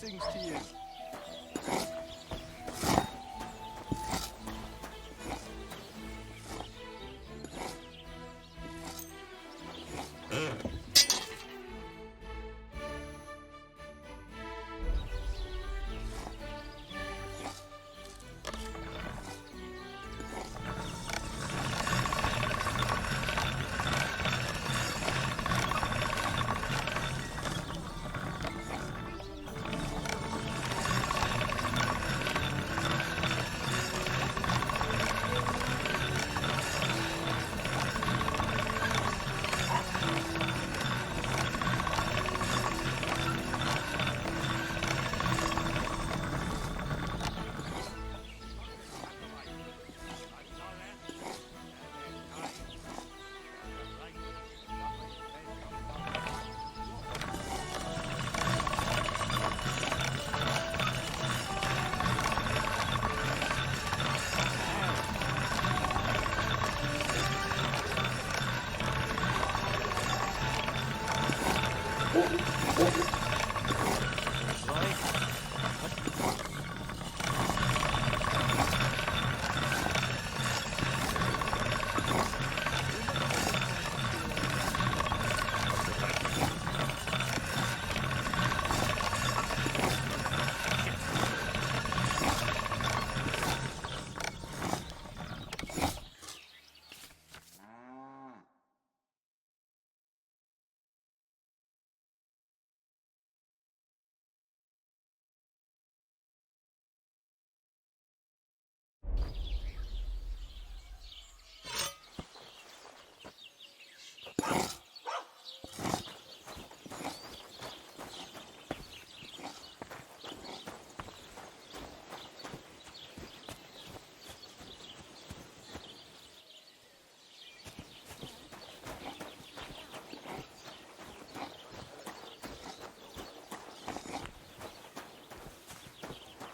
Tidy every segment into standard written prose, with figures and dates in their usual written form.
Blessings to you.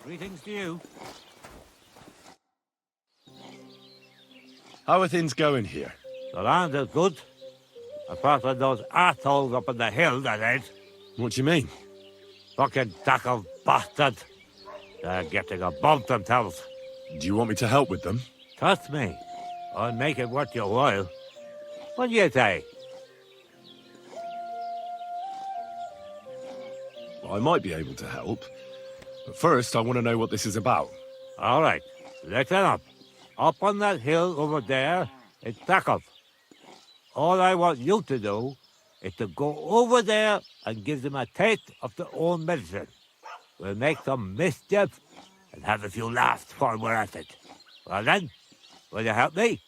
Greetings to you. How are things going here? The land is good. Apart from those assholes up on the hill, that is. What do you mean? Fucking tackle bastard. They're getting above themselves. Do you want me to help with them? Trust me. I'll make it worth your while. What do you say? Well, I might be able to help. But first, I want to know what this is about. All right. Listen up. Up on that hill over there, it's tackle. All I want you to do is to go over there and give them a taste of their own medicine. We'll make some mischief and have a few laughs while we're at it. Well then, will you help me?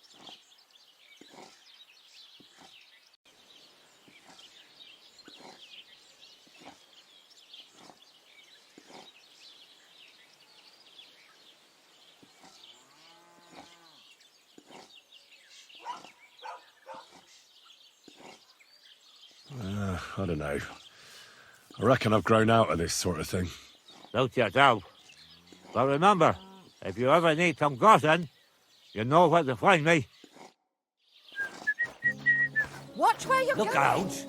I don't know. I reckon I've grown out of this sort of thing. Suit yourself. But remember, if you ever need some groschen, you know where to find me. Watch where you're Look going. out!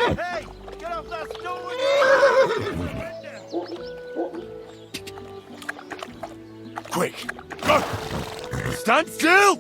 Hey! Get off that stone! Quick! Go! Stand still!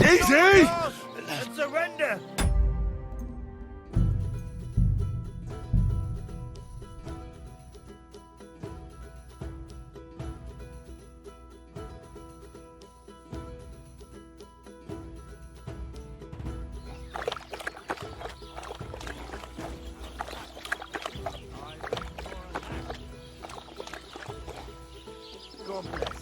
Easy! And surrender! God bless.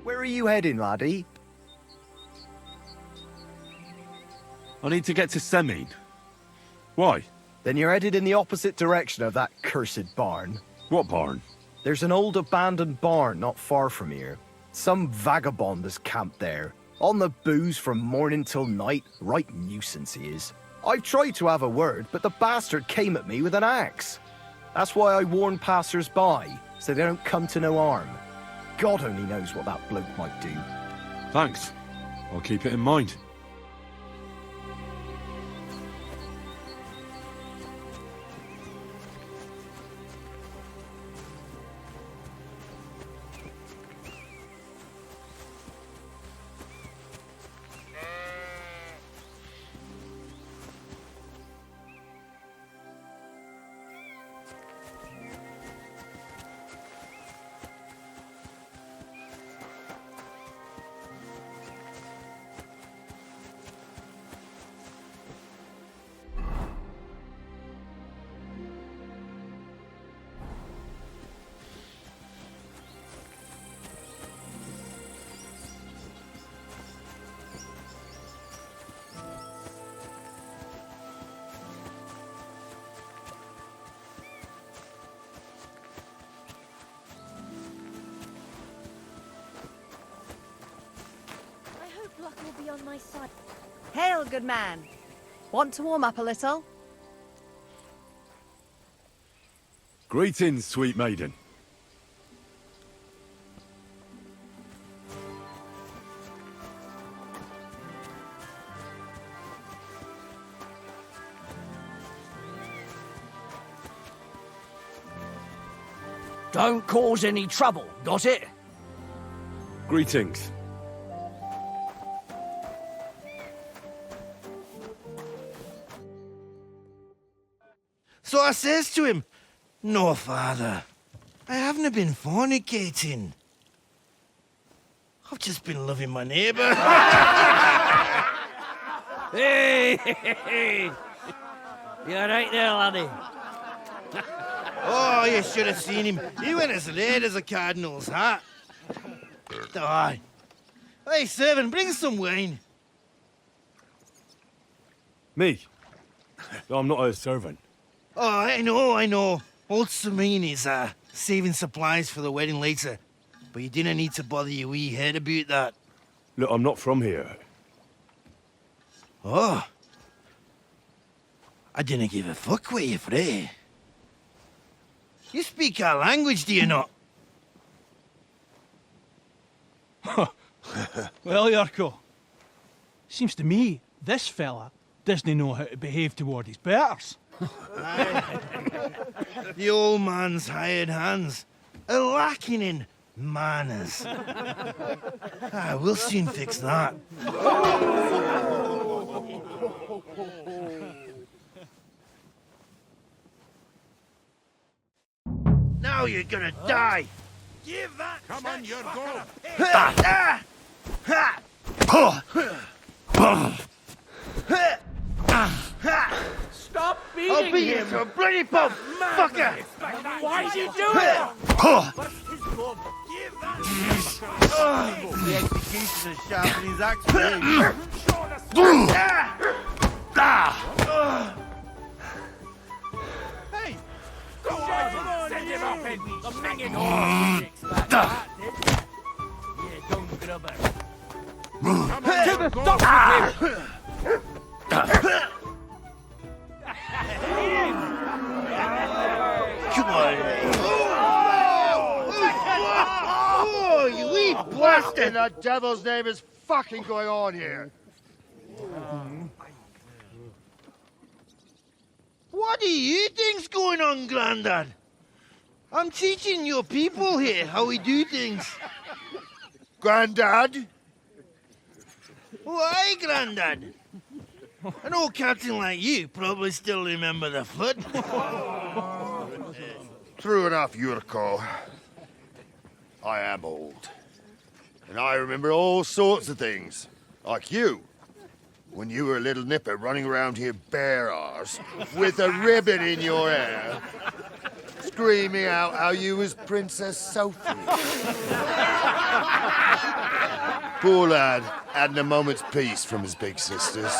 Where are you heading, laddie? I need to get to Semine. Why? Then you're headed in the opposite direction of that cursed barn. What barn? There's an old abandoned barn not far from here. Some vagabond has camped there. On the booze from morning till night. Right nuisance he is. I've tried to have a word, but the bastard came at me with an axe. That's why I warn passers-by, so they don't come to no harm. God only knows what that bloke might do. Thanks. I'll keep it in mind. I hope luck will be on my side. Hail, good man. Want to warm up a little? Greetings, sweet maiden. Don't cause any trouble, got it? Greetings. So I says to him, "No, father, I haven't been fornicating. I've just been loving my neighbour." Hey! You alright there, laddie? Oh, you should have seen him. He went as red as a cardinal's hat. Aye. Hey, servant, bring some wine. Me? I'm not a servant. Oh, I know. Old Samine is, saving supplies for the wedding later. But you didn't need to bother your wee head about that. Look, I'm not from here. Oh. I didn't give a fuck what you're frae. You speak our language, do you not? Well, Yurko, seems to me this fella doesn't know how to behave toward his betters. The old man's hired hands are lacking in manners. We'll soon fix that. Now you're gonna die. Give that. Come on, you're go. Stop beating I'll beat you him! to a bloody pulp, fucker! Why is he doing it? The executioner sharpened his axe for him. Hey! Go on, send him up in The minging horse didn't expect that, did you? Yeah, don't grubber. to the top with him. Come on. Oh, you wee bastard! In the devil's name is fucking going on here? What do you think's going on, Grandad? I'm teaching your people here how we do things. Grandad? Why, Grandad? An old captain like you probably still remember the flood. True enough, Yurko. I am old. And I remember all sorts of things. Like you. When you were a little nipper running around here bare arse, with a ribbon in your hair, screaming out how you was Princess Sophie. Poor lad, hadn't a moment's peace from his big sisters.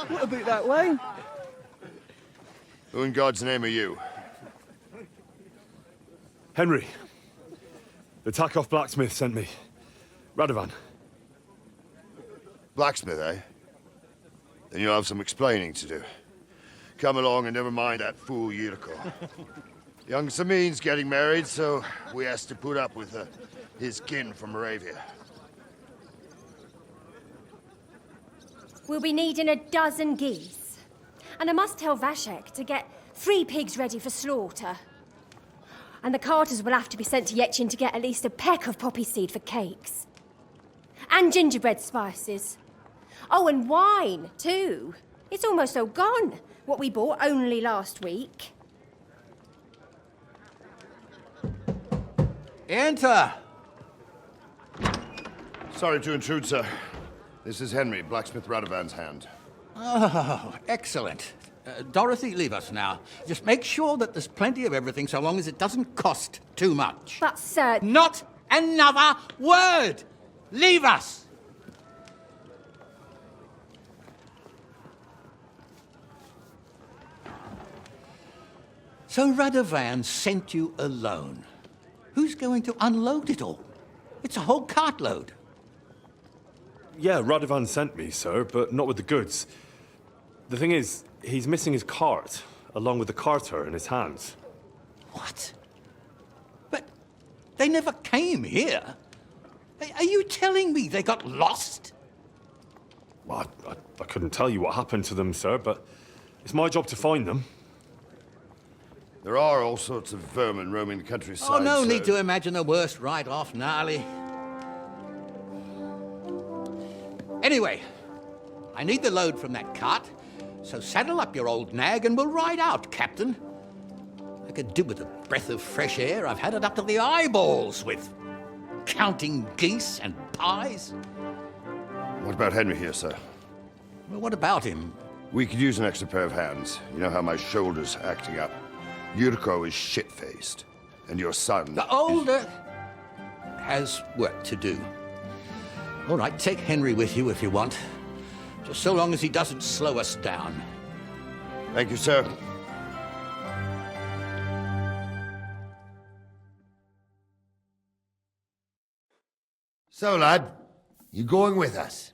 What about that wine? Who in God's name are you? Henry. The Takoff blacksmith sent me. Radovan. Blacksmith, eh? Then you'll have some explaining to do. Come along and never mind that fool Yurko. Young Samin's getting married, so we has to put up with his kin from Moravia. We'll be needing a dozen geese. And I must tell Vashek to get 3 pigs ready for slaughter. And the carters will have to be sent to Yetchin to get at least a peck of poppy seed for cakes. And gingerbread spices. Oh, and wine, too. It's almost all gone, what we bought only last week. Enter! Sorry to intrude, sir. This is Henry, blacksmith Radovan's hand. Oh, excellent. Dorothy, leave us now. Just make sure that there's plenty of everything so long as it doesn't cost too much. But, sir... Not another word! Leave us! So Radovan sent you alone. Who's going to unload it all? It's a whole cartload. Yeah, Radovan sent me, sir, but not with the goods. The thing is, he's missing his cart, along with the carter in his hands. What? But they never came here. Are you telling me they got lost? Well, I couldn't tell you what happened to them, sir, but it's my job to find them. There are all sorts of vermin roaming the countryside. Oh, no sir. need to imagine the worst right off, gnarly. Anyway, I need the load from that cart, so saddle up your old nag and we'll ride out, Captain. I could do with a breath of fresh air. I've had it up to the eyeballs with counting geese and pies. What about Henry here, sir? Well, what about him? We could use an extra pair of hands. You know how my shoulder's acting up. Yurko is shit-faced. And your son... The older has work to do. All right, take Henry with you if you want. Just so long as he doesn't slow us down. Thank you, sir. So, lad, you going with us?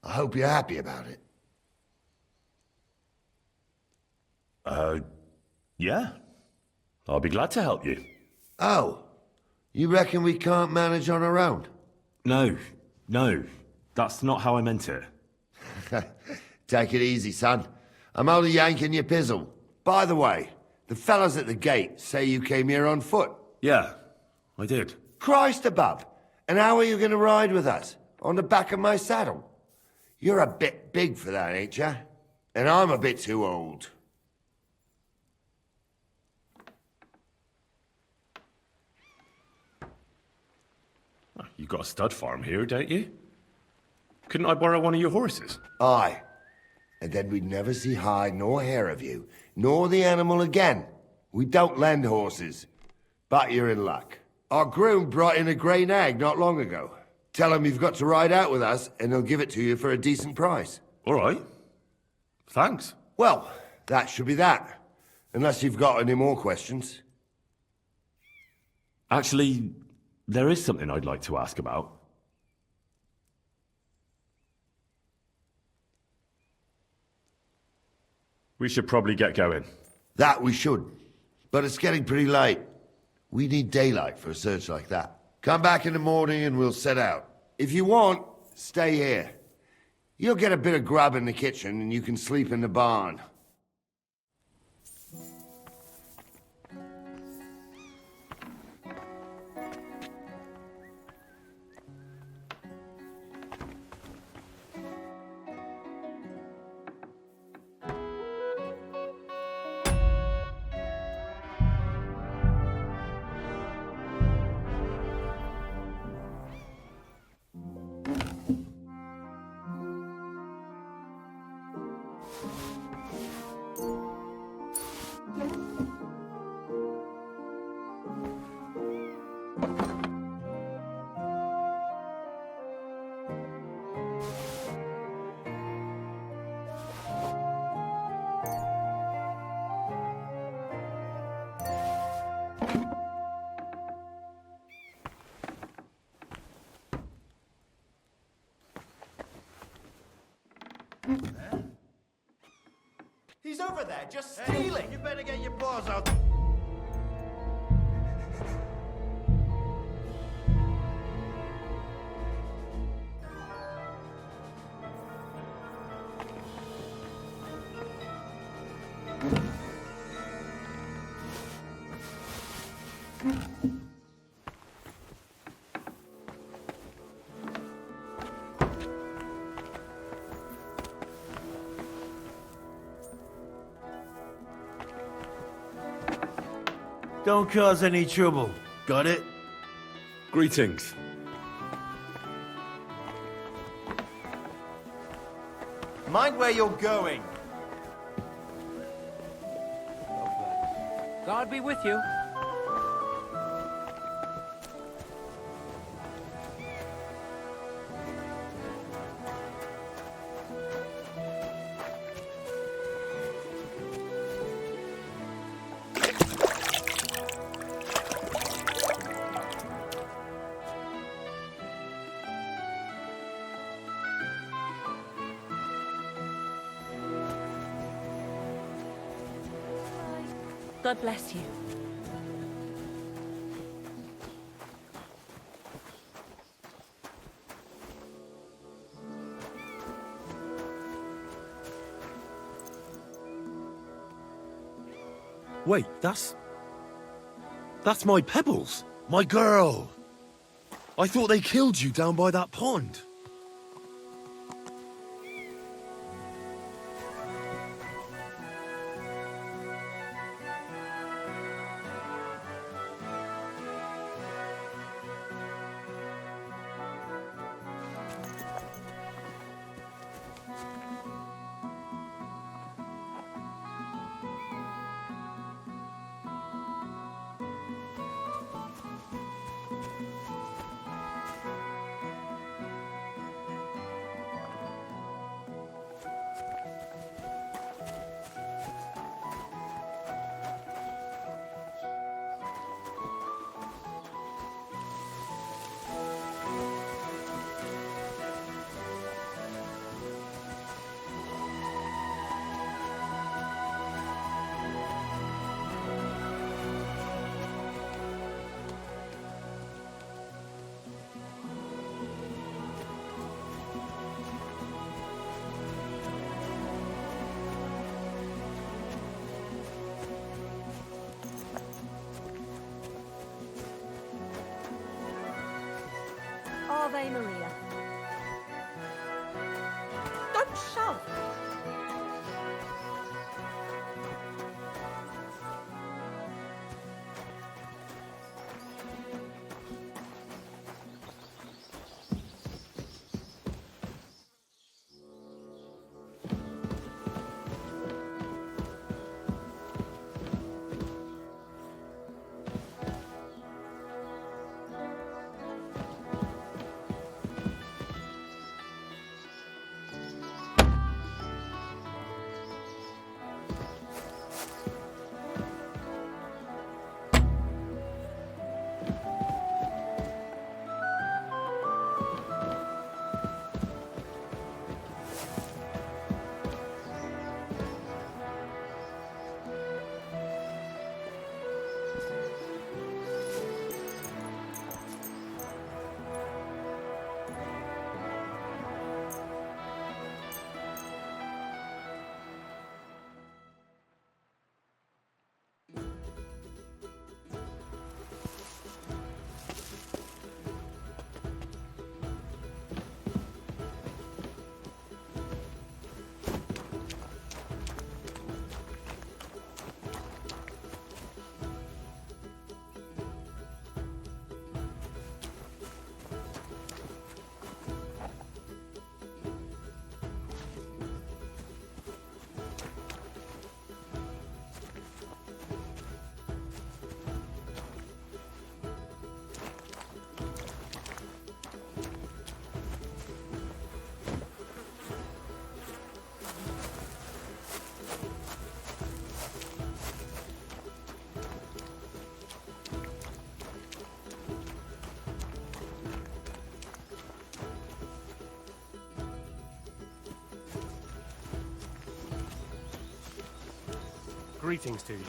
I hope you're happy about it. Yeah. I'll be glad to help you. Oh, you reckon we can't manage on our own? No. That's not how I meant it. Take it easy, son. I'm only yanking your pizzle. By the way, the fellas at the gate say you came here on foot. Yeah, I did. Christ above! And how are you going to ride with us? On the back of my saddle? You're a bit big for that, ain't ya? And I'm a bit too old. You've got a stud farm here, don't you? Couldn't I borrow one of your horses? Aye. And then we'd never see hide nor hair of you, nor the animal again. We don't lend horses. But you're in luck. Our groom brought in a grey nag not long ago. Tell him you've got to ride out with us, and he'll give it to you for a decent price. All right. Thanks. Well, that should be that. Unless you've got any more questions. Actually, there is something I'd like to ask about. We should probably get going. That we should. But it's getting pretty late. We need daylight for a search like that. Come back in the morning and we'll set out. If you want, stay here. You'll get a bit of grub in the kitchen and you can sleep in the barn. He's over there, just stealing. You better get your paws out. Don't cause any trouble. Got it? Greetings. Mind where you're going. God be with you. God bless you. Wait, that's my Pebbles. My girl. I thought they killed you down by that pond. Ave Maria. Don't shove. Greetings to you.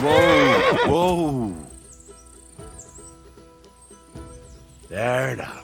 Whoa! Whoa! There now.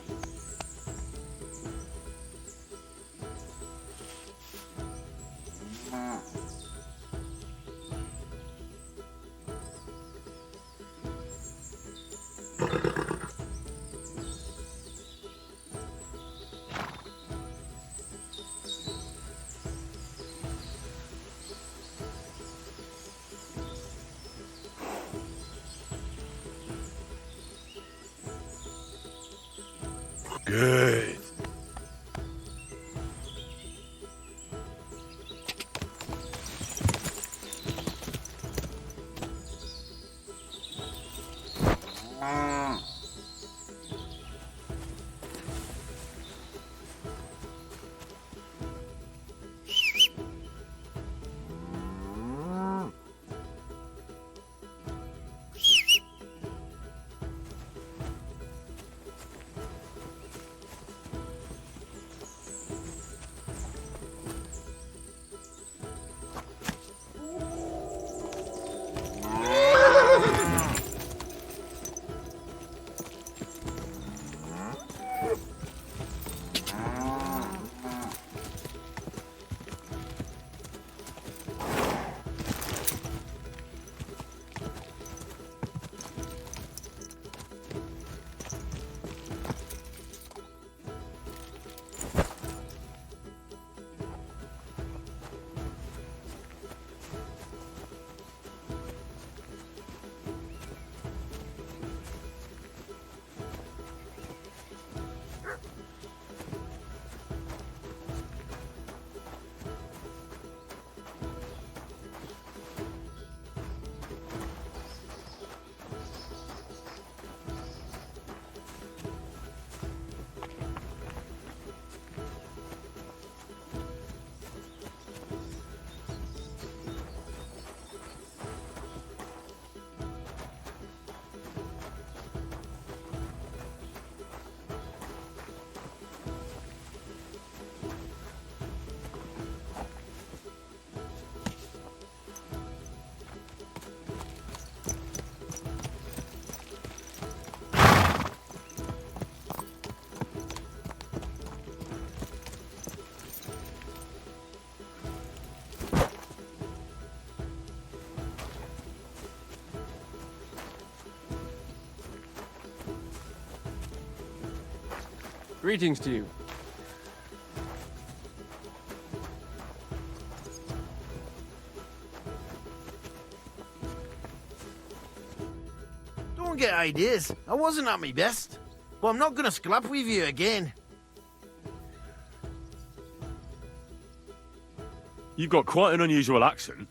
Greetings to you. Don't get ideas. I wasn't at my best. But I'm not gonna scrap with you again. You've got quite an unusual accent.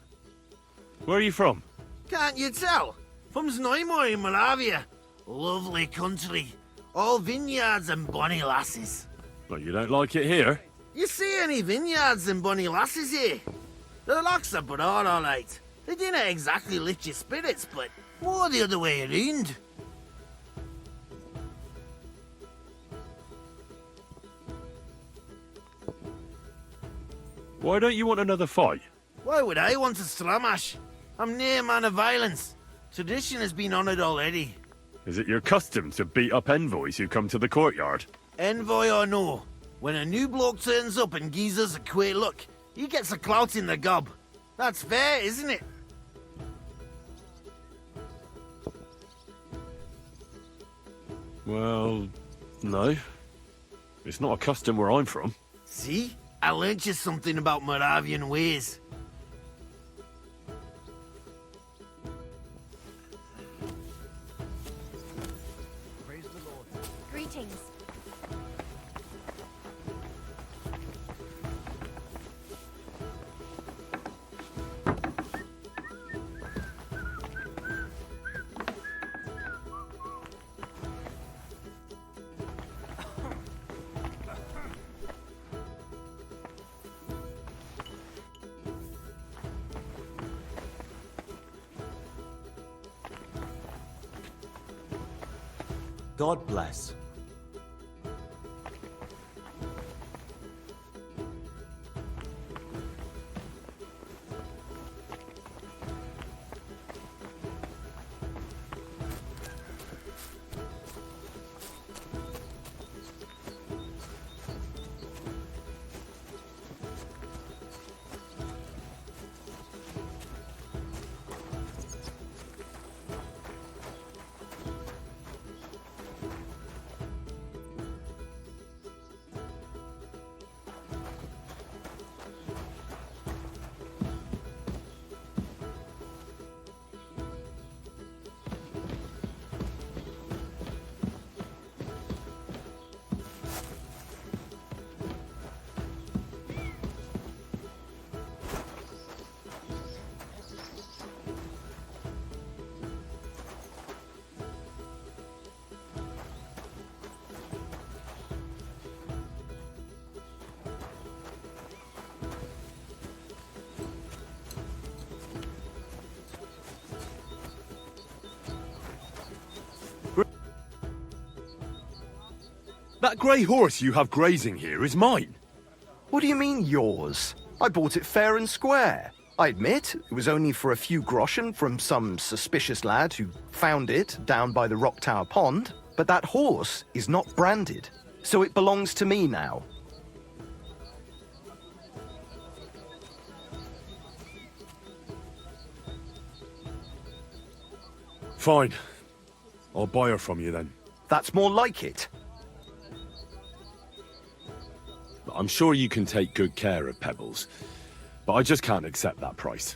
Where are you from? Can't you tell? From Znaimor in Moravia. Lovely country. All vineyards and bonny lasses. Well, you don't like it here? You see any vineyards and bonny lasses here? The locks are broad, all right. They didn't exactly lift your spirits, but more the other way around. Why don't you want another fight? Why would I want a stramash? I'm near man of violence. Tradition has been honoured already. Is it your custom to beat up envoys who come to the courtyard? Envoy or no, when a new bloke turns up and gives us a queer look, he gets a clout in the gob. That's fair, isn't it? Well, no. It's not a custom where I'm from. See? I learnt you something about Moravian ways. Greetings. God bless. That grey horse you have grazing here is mine. What do you mean, yours? I bought it fair and square. I admit, it was only for a few groschen from some suspicious lad who found it down by the Rock Tower Pond, but that horse is not branded, so it belongs to me now. Fine. I'll buy her from you then. That's more like it. I'm sure you can take good care of Pebbles, but I just can't accept that price.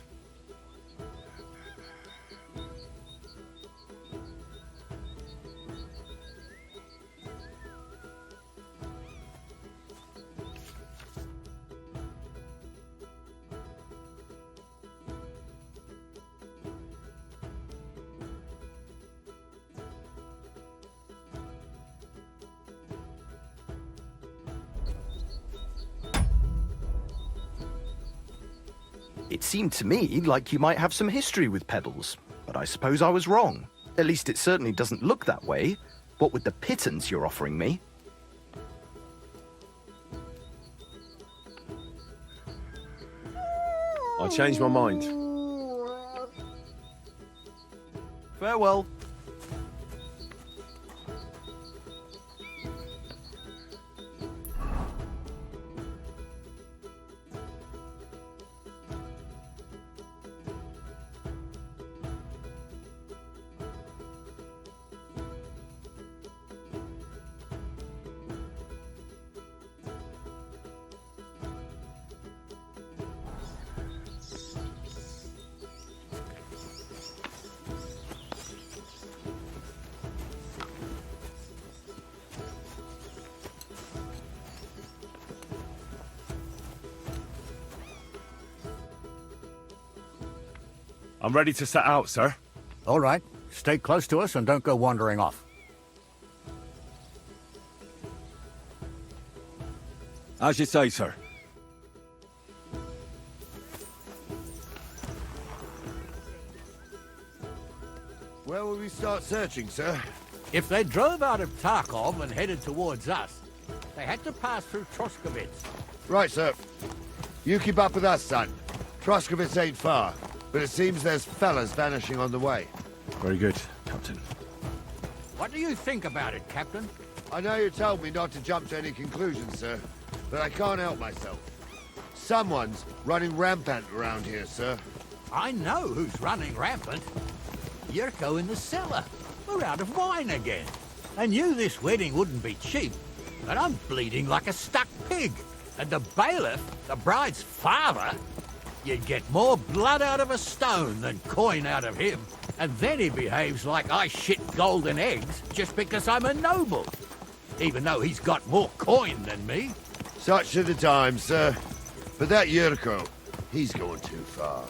It seemed to me like you might have some history with Pebbles, but I suppose I was wrong. At least it certainly doesn't look that way. What with the pittance you're offering me? I changed my mind. Farewell. I'm ready to set out, sir. All right. Stay close to us and don't go wandering off. As you say, sir. Where will we start searching, sir? If they drove out of Tarkov and headed towards us, they had to pass through Troskovitz. Right, sir. You keep up with us, son. Troskovitz ain't far, but it seems there's fellas vanishing on the way. Very good, Captain. What do you think about it, Captain? I know you told me not to jump to any conclusions, sir, but I can't help myself. Someone's running rampant around here, sir. I know who's running rampant. Yurko in the cellar. We're out of wine again. I knew this wedding wouldn't be cheap, but I'm bleeding like a stuck pig. And the bailiff, the bride's father, you'd get more blood out of a stone than coin out of him. And then he behaves like I shit golden eggs just because I'm a noble. Even though he's got more coin than me. Such are the times, sir. But that Yurko, he's going too far.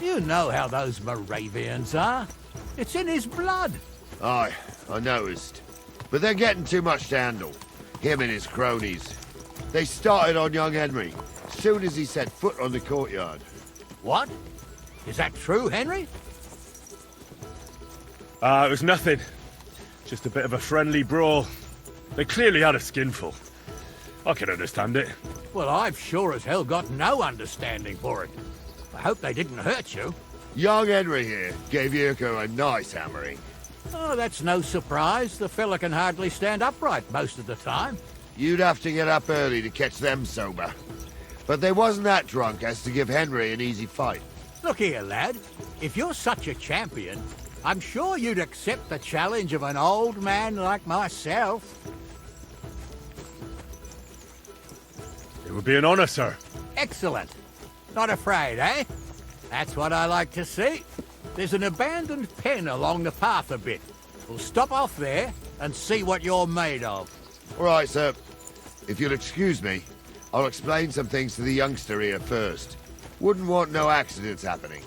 You know how those Moravians are. It's in his blood. Aye, I noticed. But they're getting too much to handle. Him and his cronies. They started on young Henry, soon as he set foot on the courtyard. What? Is that true, Henry? It was nothing. Just a bit of a friendly brawl. They clearly had a skinful. I can understand it. Well, I've sure as hell got no understanding for it. I hope they didn't hurt you. Young Henry here gave Yurko a nice hammering. Oh, that's no surprise. The fella can hardly stand upright most of the time. You'd have to get up early to catch them sober. But they wasn't that drunk as to give Henry an easy fight. Look here, lad. If you're such a champion, I'm sure you'd accept the challenge of an old man like myself. It would be an honor, sir. Excellent. Not afraid, eh? That's what I like to see. There's an abandoned pen along the path a bit. We'll stop off there and see what you're made of. All right, sir. If you'll excuse me, I'll explain some things to the youngster here first. Wouldn't want no accidents happening.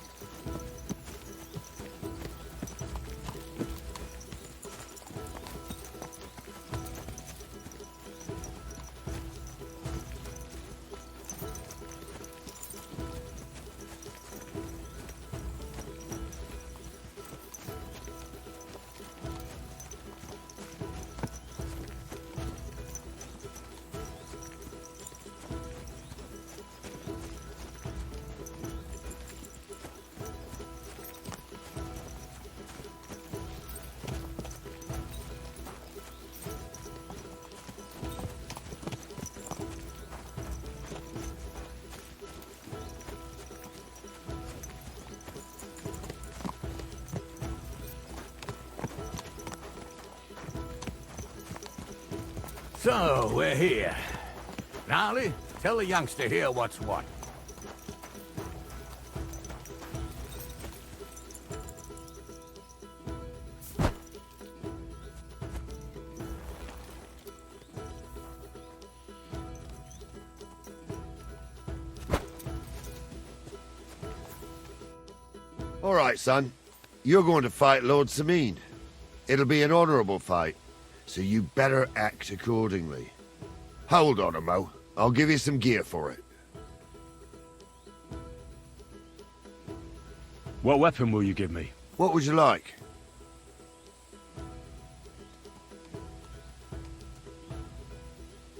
So, we're here. Gnarly, tell the youngster here what's what. All right, son. You're going to fight Lord Sameen. It'll be an honorable fight, so you better act accordingly. Hold on, Mo. I'll give you some gear for it. What weapon will you give me? What would you like?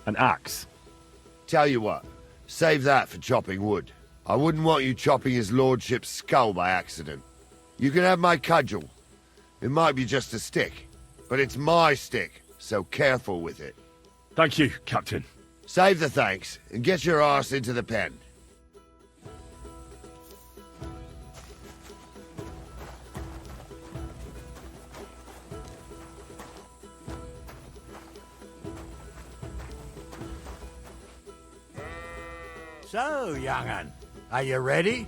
An axe. Tell you what, save that for chopping wood. I wouldn't want you chopping his lordship's skull by accident. You can have my cudgel. It might be just a stick, but it's my stick, so careful with it. Thank you, Captain. Save the thanks, and get your arse into the pen. So, young'un, are you ready?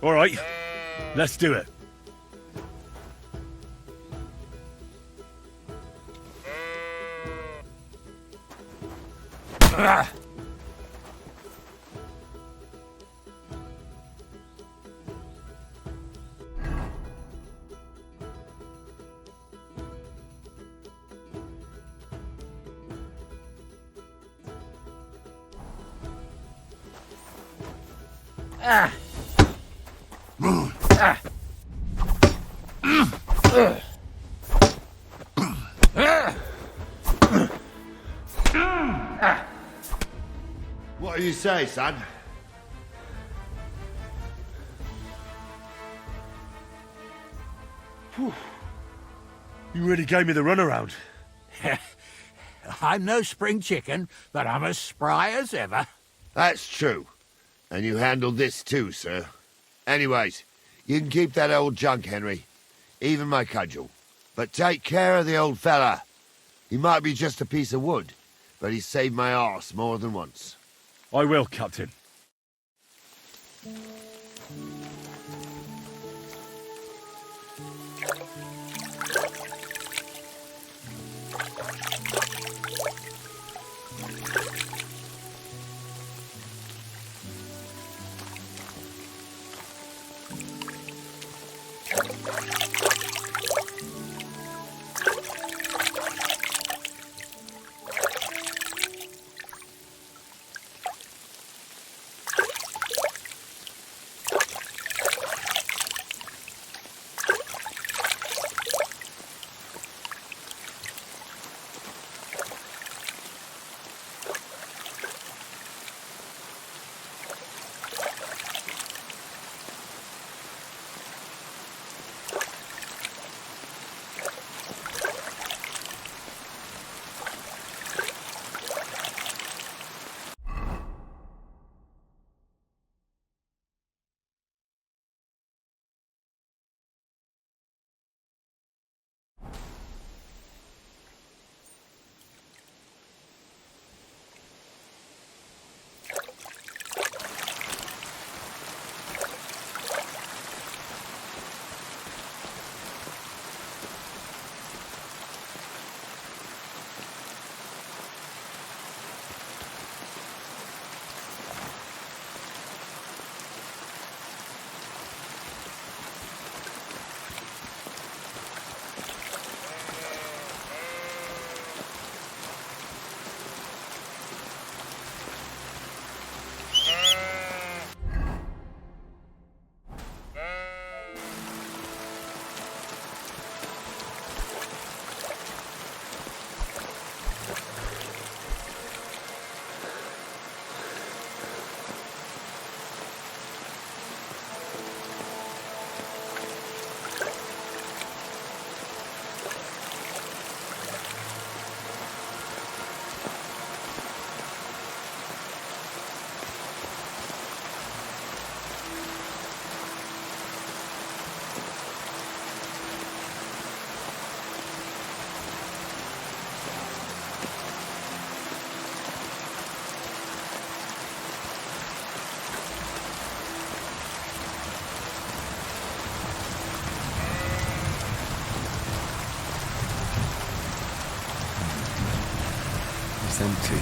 All right, let's do it. What do you say, son? You really gave me the runaround. I'm no spring chicken, but I'm as spry as ever. That's true. And you handled this too, sir. Anyways, you can keep that old junk, Henry. Even my cudgel. But take care of the old fella. He might be just a piece of wood, but he's saved my arse more than once. I will, Captain. It's empty.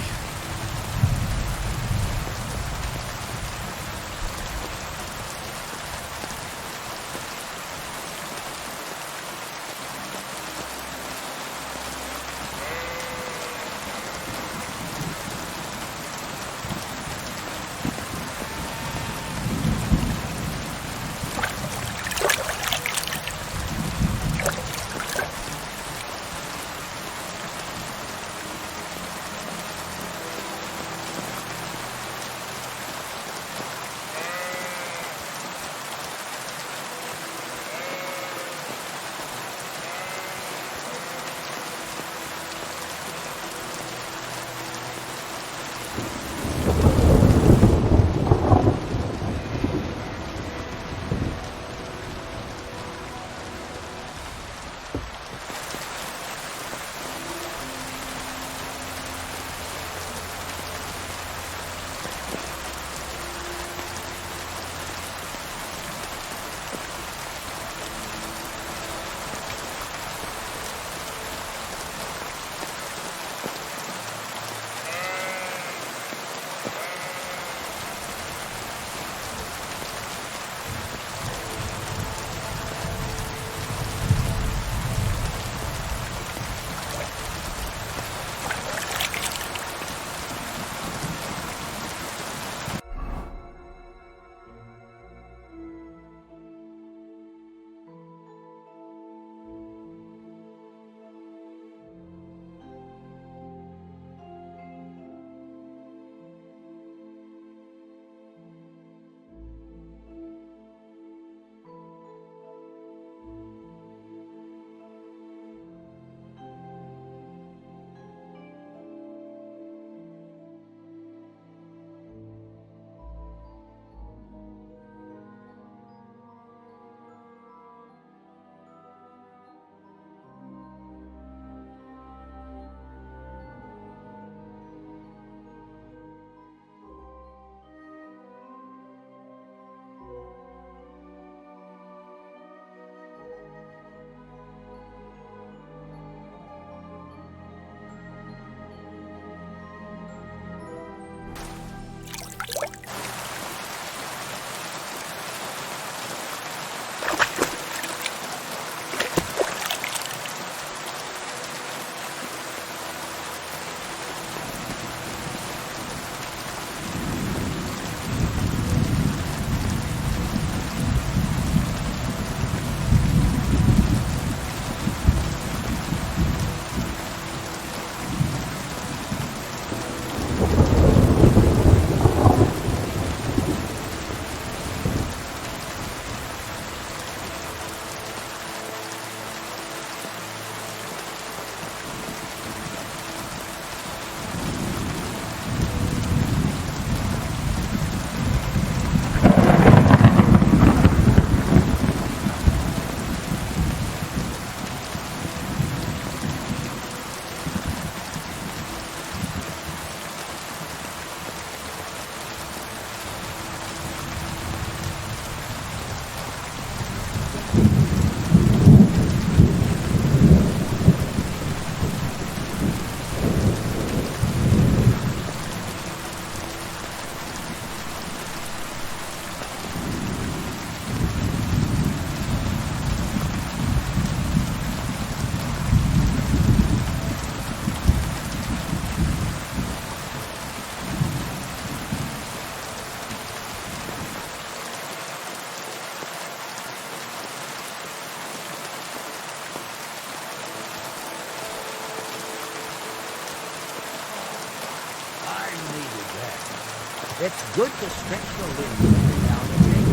It's good to stretch the limbs every now and again.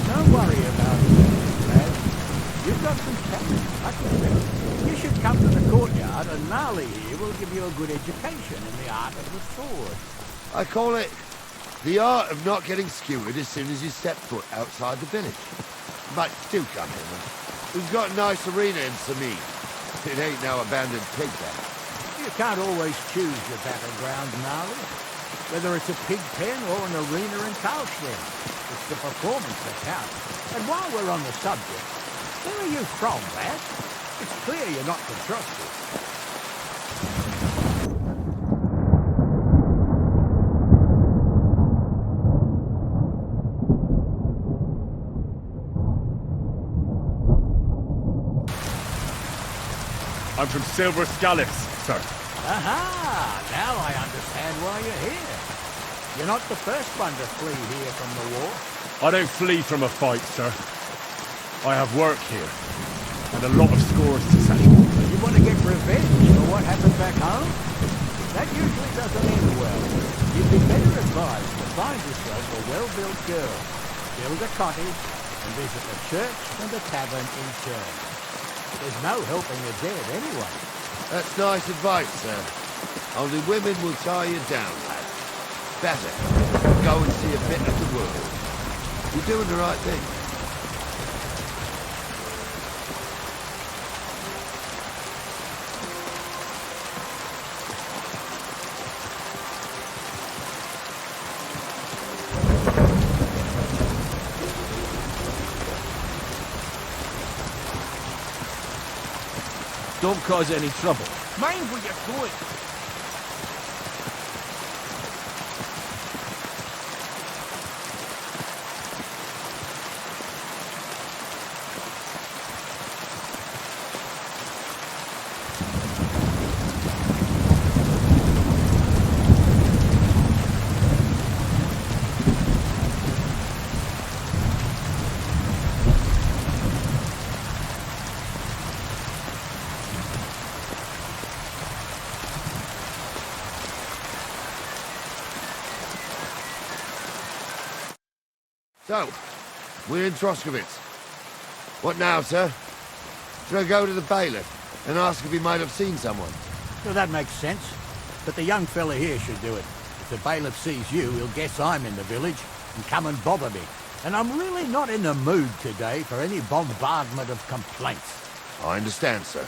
Don't worry about it, lad. You've got some talent, I can tell. You should come to the courtyard and Gnarly here will give you a good education in the art of the sword. I call it the art of not getting skewered as soon as you step foot outside the village. But do come in. We've got a nice arena in Samid. It ain't no abandoned pig there. You can't always choose your battleground, Gnarly. Whether it's a pig pen or an arena in Karlstein. It's the performance that counts. And while we're on the subject, where are you from, lad? It's clear you're not to trust us. I'm from Silver Scallops, sir. Aha! Now I understand why you're here. You're not the first one to flee here from the war. I don't flee from a fight, sir. I have work here, and a lot of scores to settle. You want to get revenge for what happened back home? That usually doesn't end well. You'd be better advised to find yourself a well-built girl, build a cottage, and visit the church and the tavern in turn. There's no helping the dead anyway. That's nice advice, sir. Only women will tie you down, lad. Better go and see a bit of the world. You're doing the right thing. Don't cause any trouble. Mind where you're going. So, we're in Troskowitz. What now, sir? Should I go to the bailiff and ask if he might have seen someone? Well, that makes sense. But the young fella here should do it. If the bailiff sees you, he'll guess I'm in the village and come and bother me. And I'm really not in the mood today for any bombardment of complaints. I understand, sir.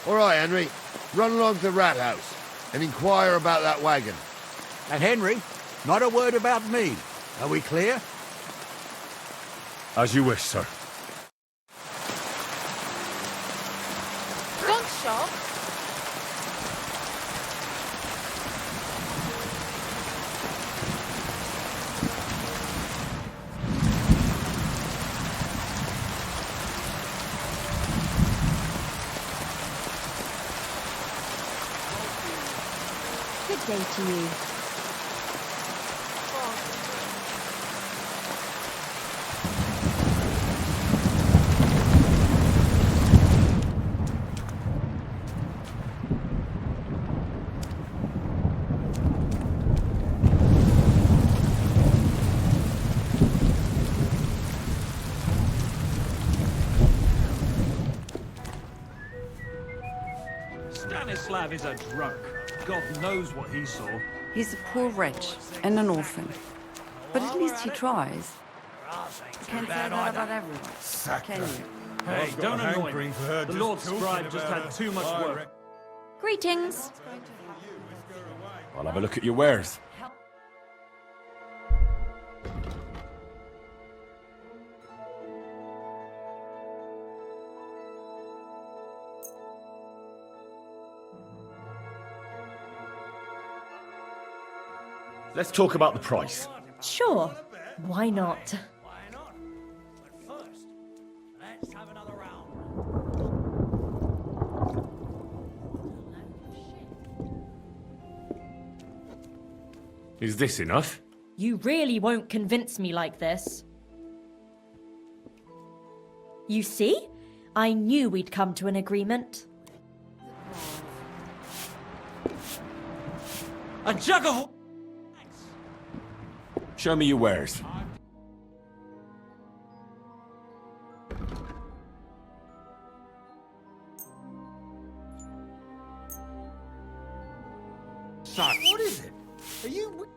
All right, Henry. Run along to the rat house and inquire about that wagon. And Henry, not a word about me. Are we clear? As you wish, sir. Gun shop? Good day to you. Stanislav is a drunk. God knows what he saw. He's a poor wretch and an orphan. But at least he tries. You can't say that about everyone, can you? Hey, don't annoy me. The Lord Scribe just had too much work. Greetings. I'll have a look at your wares. Let's talk about the price. Sure. Why not? Is this enough? You really won't convince me like this. You see? I knew we'd come to an agreement. A jug of... Show me your wares. What is it? Are you...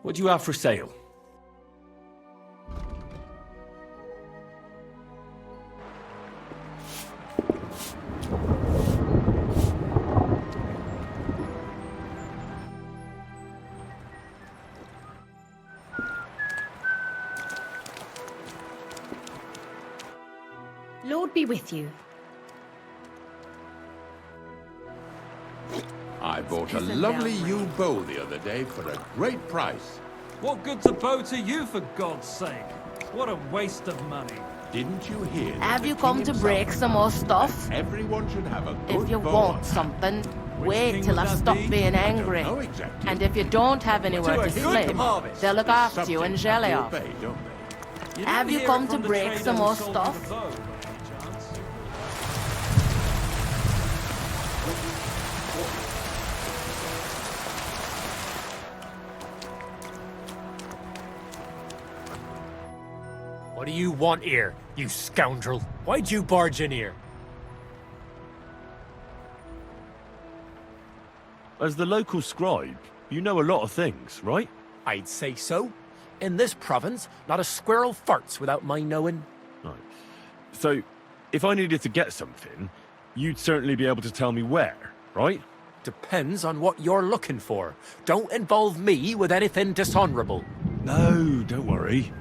What do you have for sale? Lord be with you. I bought a lovely new bow the other day for a great price. What good's a bow to you, for God's sake? What a waste of money. Didn't you hear? Have you come to break some more stuff? Everyone should have a good If you bow want on. something, Which wait king till would I've that stopped be? being angry. know exactly. And if you don't have anywhere To a to good sleep, harvest. they'll look after you and jelly Subjects off. have to obey, don't they? You Have never you hear come it to from the break trader some who more sold you stuff? the bow, by any chance? What do you want here, you scoundrel? Why'd you barge in here? As the local scribe, you know a lot of things, right? I'd say so. In this province, not a squirrel farts without my knowing. Right. So, if I needed to get something, you'd certainly be able to tell me where, right? Depends on what you're looking for. Don't involve me with anything dishonorable. No, don't worry.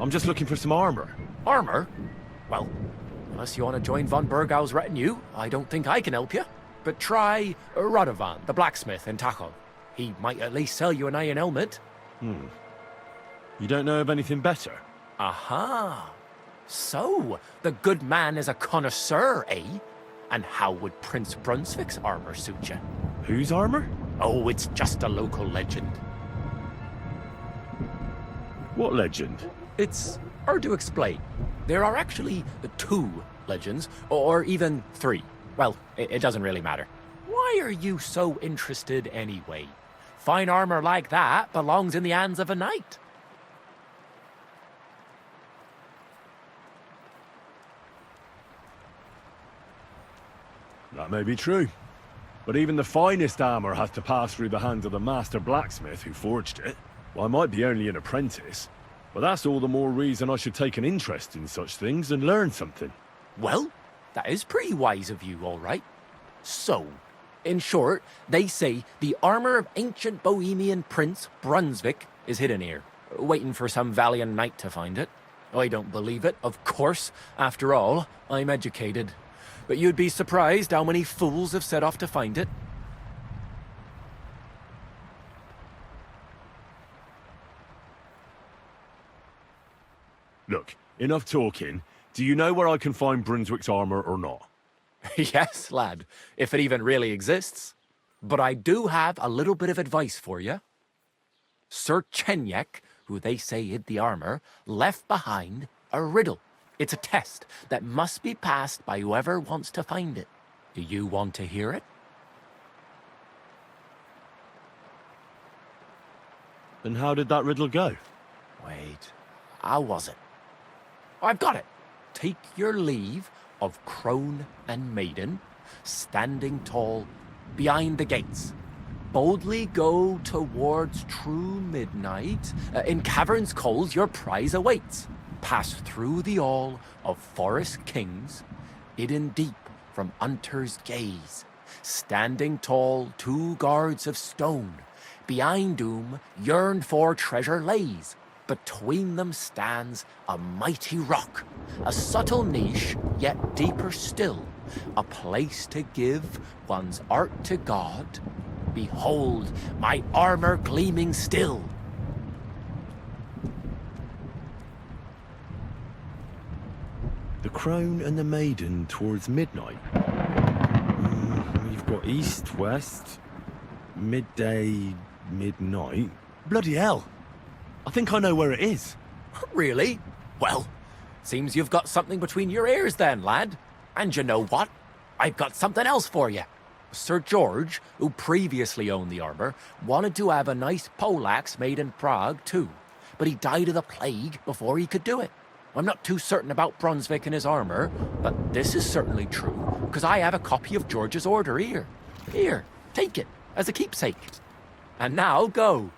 I'm just looking for some armor. Armor? Well, unless you want to join von Burgau's retinue, I don't think I can help you. But try Radovan, the blacksmith in Taco. He might at least sell you an iron helmet. You don't know of anything better? Aha! So, the good man is a connoisseur, eh? And how would Prince Brunswick's armor suit you? Whose armor? Oh, it's just a local legend. What legend? It's hard to explain. There are actually 2 legends, or even 3. Well, it doesn't really matter. Why are you so interested anyway? Fine armor like that belongs in the hands of a knight. That may be true. But even the finest armor has to pass through the hands of the master blacksmith who forged it. Well, I might be only an apprentice, but that's all the more reason I should take an interest in such things and learn something. Well, that is pretty wise of you, all right. So, in short, they say the armor of ancient Bohemian Prince Brunswick is hidden here, waiting for some valiant knight to find it. I don't believe it, of course. After all, I'm educated. But you'd be surprised how many fools have set off to find it. Look, enough talking. Do you know where I can find Brunswick's armor or not? Yes, lad, if it even really exists. But I do have a little bit of advice for you. Sir Chenyek, who they say hid the armor, left behind a riddle. It's a test that must be passed by whoever wants to find it. Do you want to hear it? And how did that riddle go? Wait, how was it? I've got it. Take your leave of crone and maiden, standing tall behind the gates. Boldly go towards true midnight. In caverns cold your prize awaits. Pass through the all of forest kings, hidden deep from hunter's gaze. Standing tall 2 guards of stone, behind whom yearned for treasure lays. Between them stands a mighty rock, a subtle niche, yet deeper still, a place to give one's art to God. Behold, my armor gleaming still. The crone and the maiden towards midnight. You've got east, west, midday, midnight. Bloody hell. I think I know where it is. Really? Well, seems you've got something between your ears then, lad. And you know what? I've got something else for you. Sir George, who previously owned the armour, wanted to have a nice poleaxe made in Prague too, but he died of the plague before he could do it. I'm not too certain about Brunswick and his armour, but this is certainly true, because I have a copy of George's order here. Here, take it, as a keepsake. And now, go.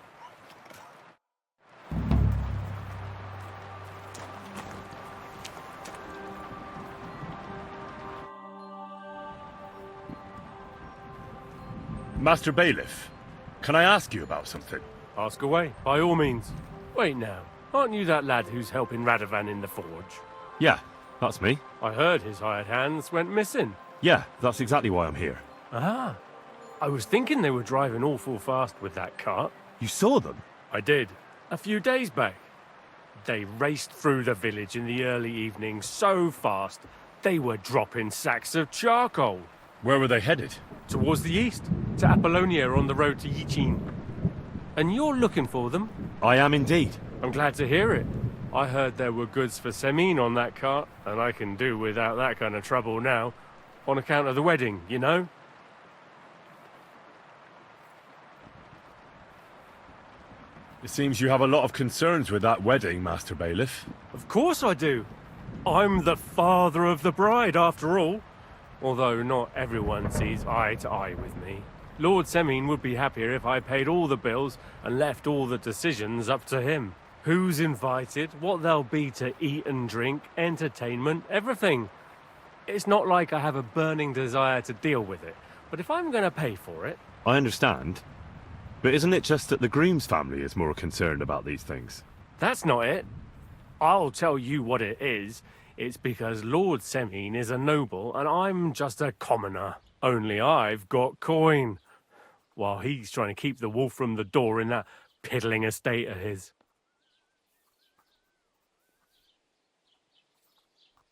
Master Bailiff, can I ask you about something? Ask away, by all means. Wait now, aren't you that lad who's helping Radovan in the forge? Yeah, that's me. I heard his hired hands went missing. Yeah, that's exactly why I'm here. Ah, I was thinking they were driving awful fast with that cart. You saw them? I did, a few days back. They raced through the village in the early evening so fast, they were dropping sacks of charcoal. Where were they headed? Towards the east, to Apollonia on the road to Yichin. And you're looking for them? I am indeed. I'm glad to hear it. I heard there were goods for Semin on that cart, and I can do without that kind of trouble now, on account of the wedding, you know? It seems you have a lot of concerns with that wedding, Master Bailiff. Of course I do. I'm the father of the bride, after all. Although not everyone sees eye to eye with me. Lord Semin would be happier if I paid all the bills and left all the decisions up to him. Who's invited, what there'll be to eat and drink, entertainment, everything. It's not like I have a burning desire to deal with it, but if I'm going to pay for it... I understand. But isn't it just that the groom's family is more concerned about these things? That's not it. I'll tell you what it is. It's because Lord Semin is a noble and I'm just a commoner. Only I've got coin. While he's trying to keep the wolf from the door in that piddling estate of his.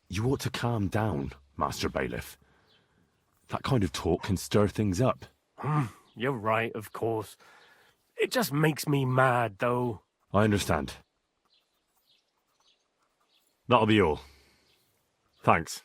You ought to calm down, Master Bailiff. That kind of talk can stir things up. You're right, of course. It just makes me mad, though. I understand. That'll be all. Thanks.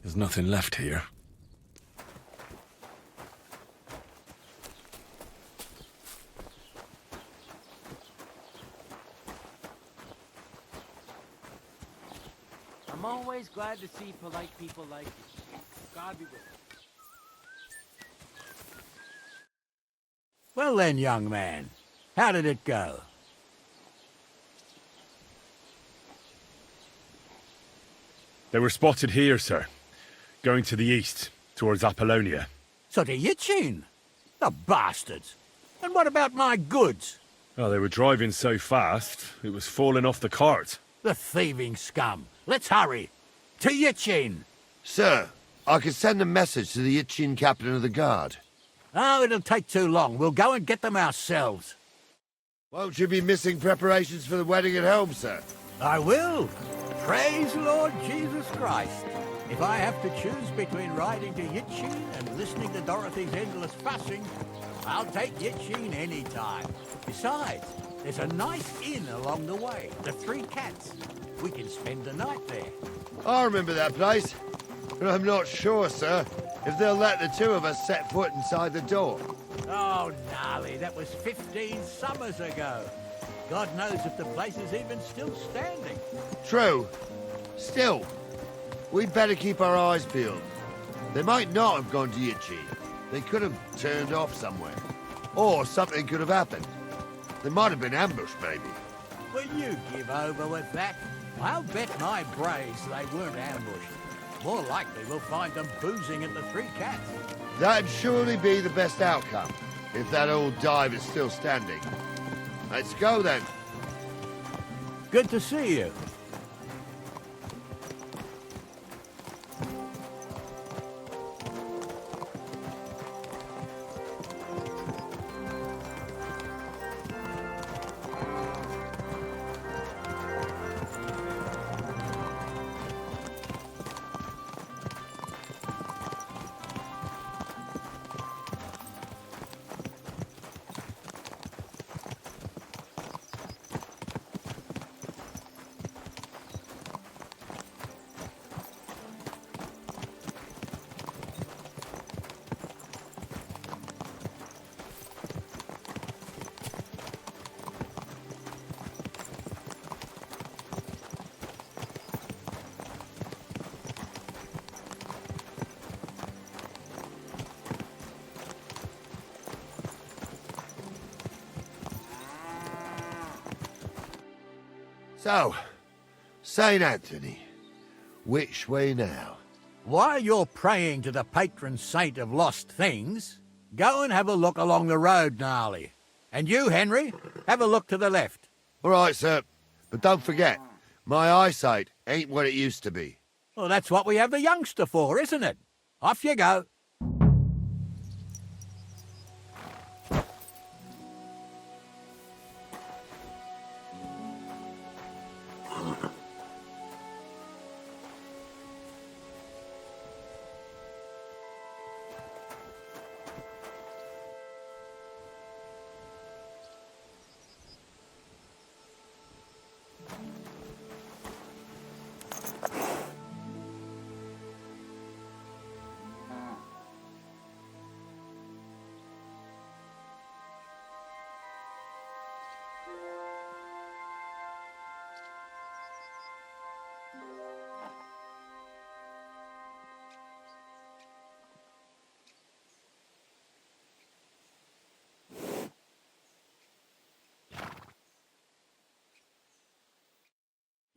There's nothing left here. I'm always glad to see polite people like you. God be with you. Well then, young man, how did it go? They were spotted here, sir. Going to the east, towards Apollonia. So to Yichin? The bastards! And what about my goods? Oh, they were driving so fast, it was falling off the cart. The thieving scum! Let's hurry! To Yichin! Sir, I can send a message to the Yichin captain of the guard. Oh, it'll take too long. We'll go and get them ourselves. Won't you be missing preparations for the wedding at home, sir? I will. Praise Lord Jesus Christ. If I have to choose between riding to Yichin and listening to Dorothy's endless fussing, I'll take Yichin any time. Besides, there's a nice inn along the way, the Three Cats. We can spend the night there. I remember that place, but I'm not sure, sir, if they'll let the two of us set foot inside the door. Oh, gnarly, that was 15 summers ago. God knows if the place is even still standing. True. Still, we'd better keep our eyes peeled. They might not have gone to Yichin. They could have turned off somewhere. Or something could have happened. They might have been ambushed, maybe. Will you give over with that? I'll bet my brains they weren't ambushed. More likely we'll find them boozing at the Three Cats. That'd surely be the best outcome, if that old dive is still standing. Let's go, then. Good to see you. So, St. Anthony, which way now? While you're praying to the patron saint of lost things, go and have a look along the road, Gnarly. And you, Henry, have a look to the left. All right, sir. But don't forget, my eyesight ain't what it used to be. Well, that's what we have the youngster for, isn't it? Off you go.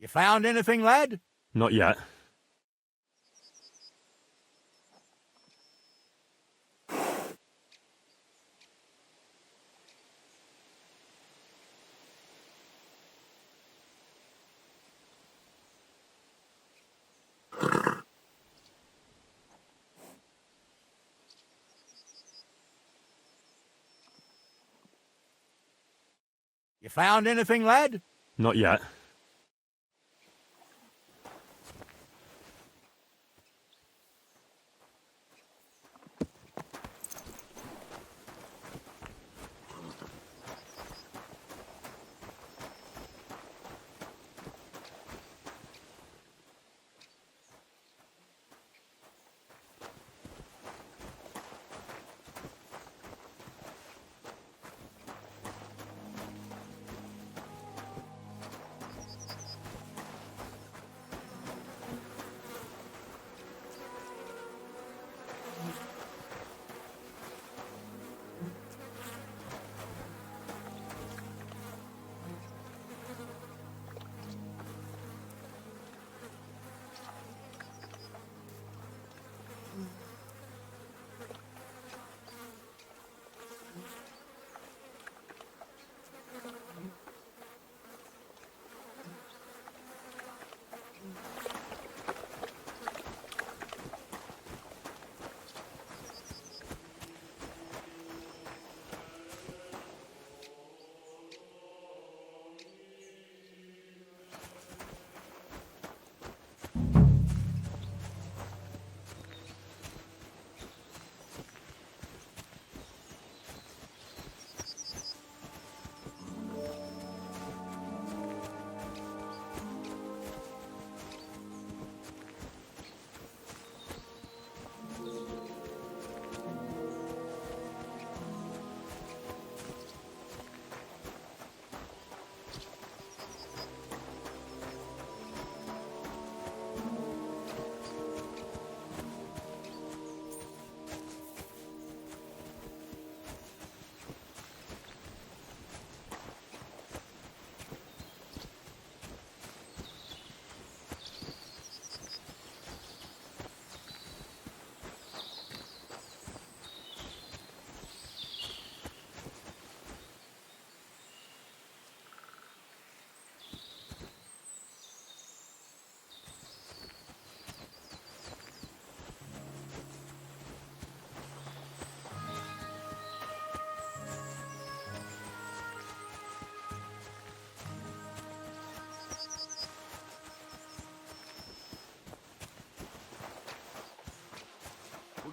You found anything, lad? Not yet. You found anything, lad? Not yet.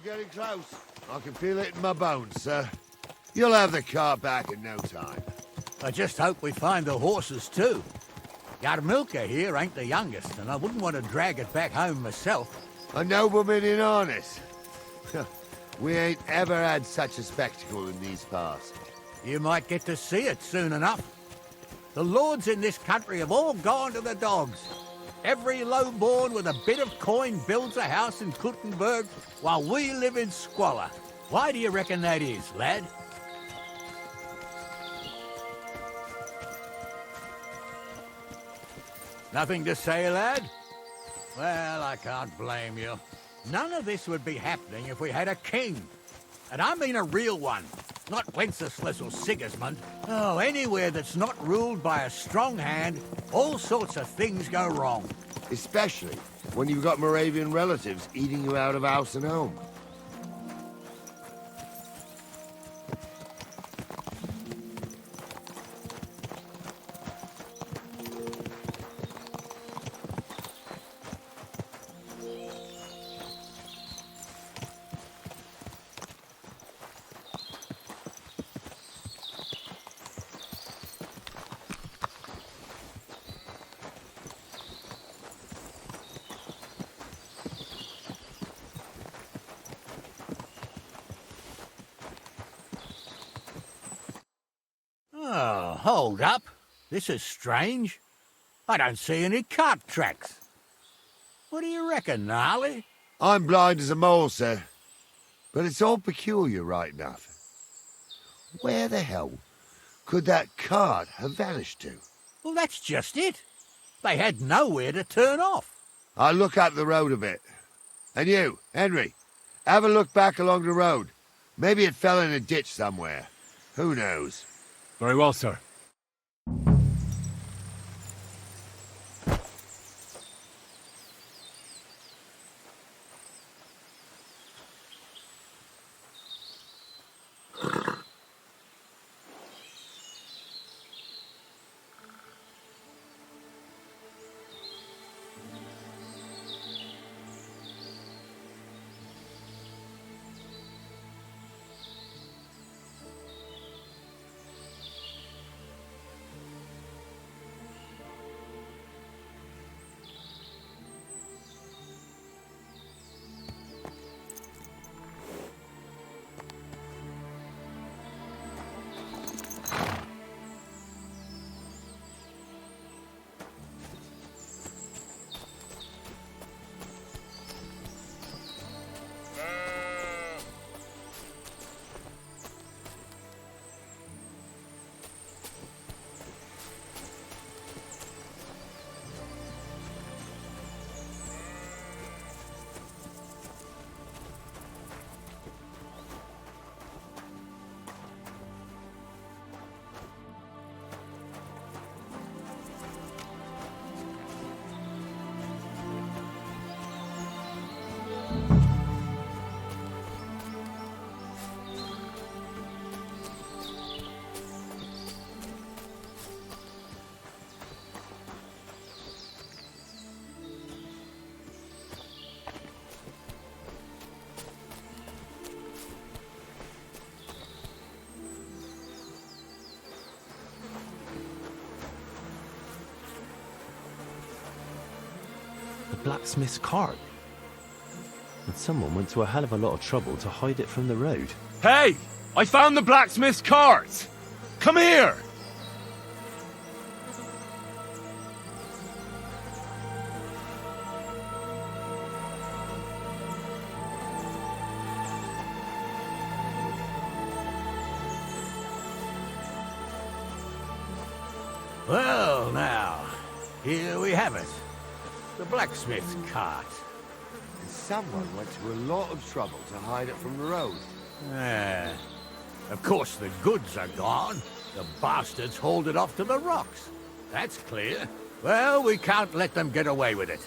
getting close. I can feel it in my bones, sir. You'll have the car back in no time. I just hope we find the horses, too. Yarmilka here ain't the youngest, and I wouldn't want to drag it back home myself. A nobleman in harness. We ain't ever had such a spectacle in these parts. You might get to see it soon enough. The lords in this country have all gone to the dogs. Every lowborn with a bit of coin builds a house in Kuttenberg, while we live in squalor. Why do you reckon that is, lad? Nothing to say, lad? Well, I can't blame you. None of this would be happening if we had a king. And I mean a real one, not Wenceslas or Sigismund. Oh, anywhere that's not ruled by a strong hand, all sorts of things go wrong. Especially when you've got Moravian relatives eating you out of house and home. Oh, hold up. This is strange. I don't see any cart tracks. What do you reckon, Gnarly? I'm blind as a mole, sir. But it's all peculiar right enough. Where the hell could that cart have vanished to? Well, that's just it. They had nowhere to turn off. I'll look up the road a bit. And you, Henry, have a look back along the road. Maybe it fell in a ditch somewhere. Who knows? Very well, sir. Blacksmith's cart. And someone went to a hell of a lot of trouble to hide it from the road. Hey! I found the blacksmith's cart! Come here! Well, now, here we have it. The blacksmith's cart. And someone went to a lot of trouble to hide it from the road. Of course, the goods are gone. The bastards hauled it off to the rocks. That's clear. Well, we can't let them get away with it.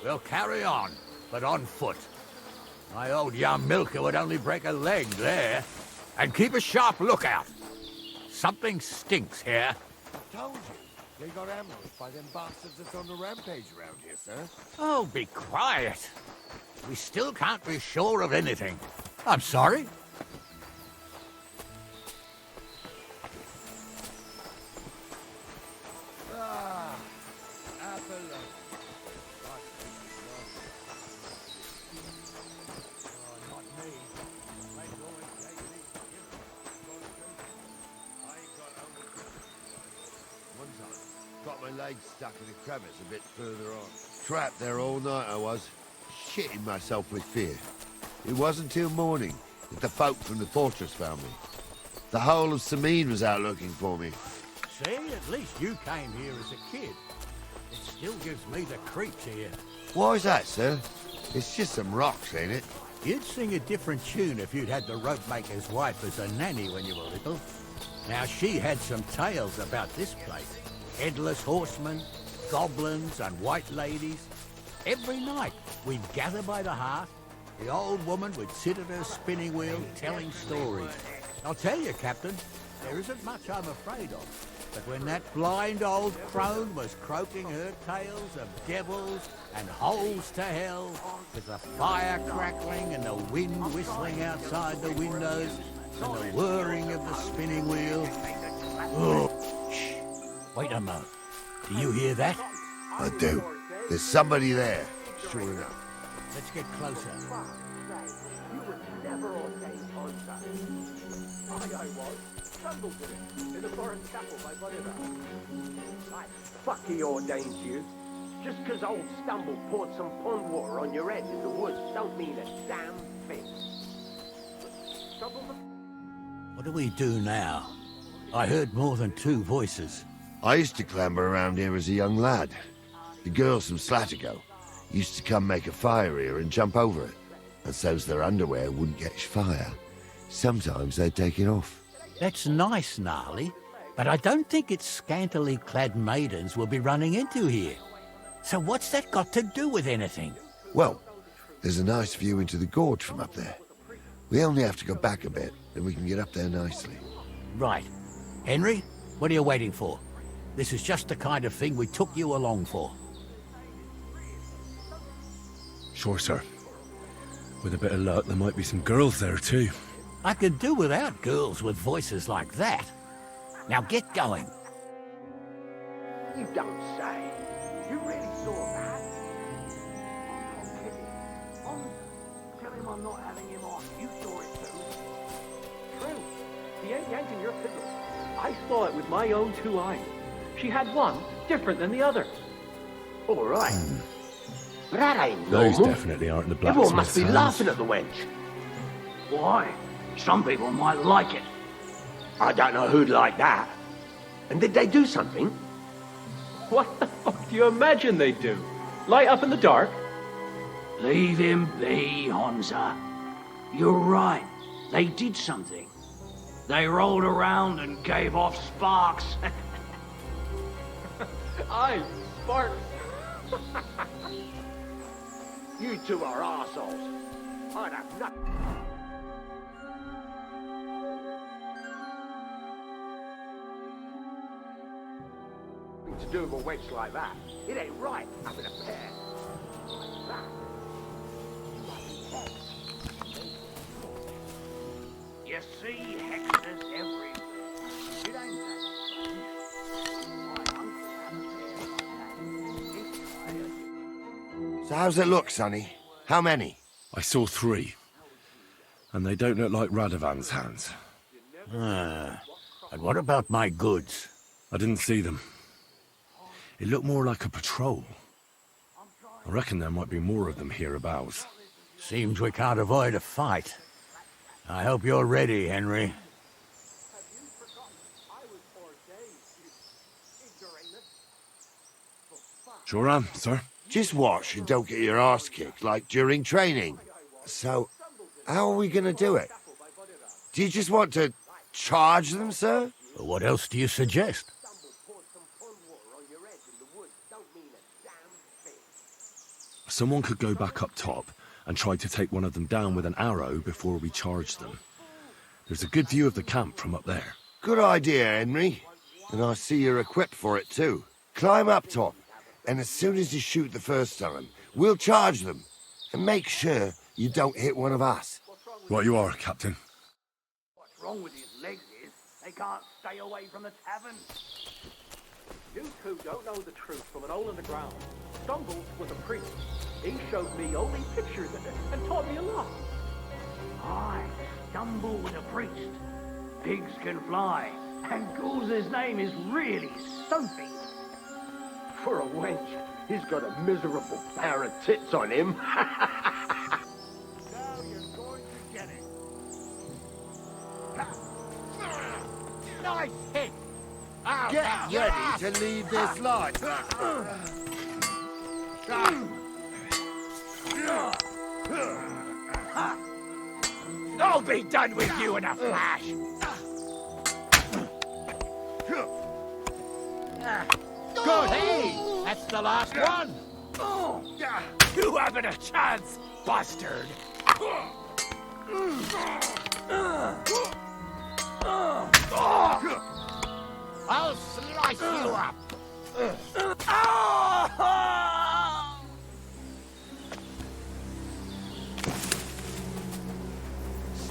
We'll carry on, but on foot. My old Yarmilka would only break a leg there. And keep a sharp lookout. Something stinks here. I told you. They got ambushed by them bastards that's on the rampage around here, sir. Oh, be quiet. We still can't be sure of anything. I'm sorry. Ah, apple. Not me. One time, got my leg stuck in a crevice a bit further on. Trapped there all night I was, shitting myself with fear. It wasn't till morning that the folk from the fortress found me. The whole of Sameen was out looking for me. See, at least you came here as a kid. It still gives me the creeps here. Why is that, sir? It's just some rocks, ain't it? You'd sing a different tune if you'd had the rope maker's wife as a nanny when you were little. Now, she had some tales about this place. Headless horsemen, goblins and white ladies. Every night, we'd gather by the hearth. The old woman would sit at her spinning wheel telling stories. I'll tell you, Captain, there isn't much I'm afraid of. But when that blind old crone was croaking her tales of devils and holes to hell, with the fire crackling and the wind whistling outside the windows, and the whirring of the spinning wheel... Oh, shh. Wait a moment. Do you hear that? I do. There's somebody there, sure enough. Let's get closer. Fuck he ordained you. Just 'cause old Stumble poured some pond water on your head in the woods don't mean a damn thing. What do we do now? I heard more than two voices. I used to clamber around here as a young lad. The girls from Slatigo used to come make a fire here and jump over it. And so's their underwear wouldn't catch fire. Sometimes they'd take it off. That's nice, Gnarly, but I don't think it's scantily clad maidens we'll be running into here. So what's that got to do with anything? Well, there's a nice view into the gorge from up there. We only have to go back a bit, and we can get up there nicely. Right. Henry, what are you waiting for? This is just the kind of thing we took you along for. Sure, sir. With a bit of luck, there might be some girls there, too. I could do without girls with voices like that. Now get going. You don't say. You really saw that? I'm not kidding. Tell him I'm not having him on. You saw it too. True. He ain't yanking your fiddle. I saw it with my own two eyes. She had one different than the other. All right. But that ain't normal. Those definitely aren't the blacksmith's Everyone must be hands. laughing at the wench. Why? Some people might like it. I don't know who'd like that. And did they do something? What the fuck do you imagine they'd do? Light up in the dark? Leave him be, Honza. You're right. They did something. They rolled around and gave off sparks. Aye, sparks. You two are arseholes. I'd have nothing to do with a wench like that. It ain't right, having a pair like that. You see hexes everywhere. It ain't So how's it look, Sonny? How many? I saw 3. And they don't look like Radovan's hands. And what about my goods? I didn't see them. It looked more like a patrol. I reckon there might be more of them hereabouts. Seems we can't avoid a fight. I hope you're ready, Henry. Sure am, sir. Just watch and don't get your arse kicked like during training. So, how are we gonna do it? Do you just want to charge them, sir? What else do you suggest? Someone could go back up top and try to take one of them down with an arrow before we charge them. There's a good view of the camp from up there. Good idea, Henry. And I see you're equipped for it too. Climb up top, and as soon as you shoot the first time, we'll charge them. And make sure you don't hit one of us. Right you are, Captain. What's wrong with his legs is they can't stay away from the tavern. You two don't know the truth from an hole in the ground. Stumbles was a priest. He showed me holy pictures and taught me a lot. Aye, Stumble was a priest. Pigs can fly, and Goul's name is really Sophie. For a wench, he's got a miserable pair of tits on him. Nice hit! Get ready to leave this life. I'll be done with you in a flash! Good! Hey! That's the last one! You haven't a chance, bastard! I'll slice you up!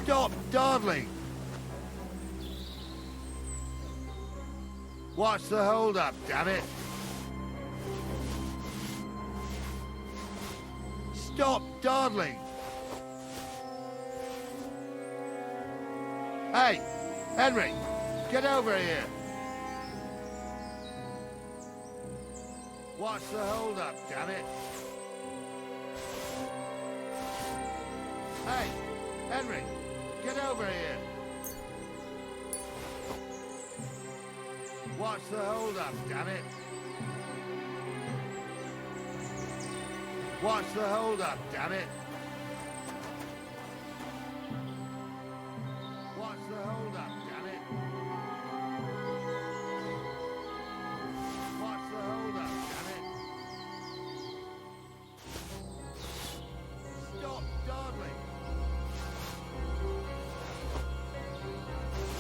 Stop dawdling. Watch the hold-up, damn it. Stop dawdling. Hey, Henry, get over here. Watch the hold-up, damn it. Hey, Henry, get over here. Watch the hold-up, damn it. Watch the hold-up, damn it. Watch the hold-up, damn it. Watch the hold-up, damn it. Stop dawdling.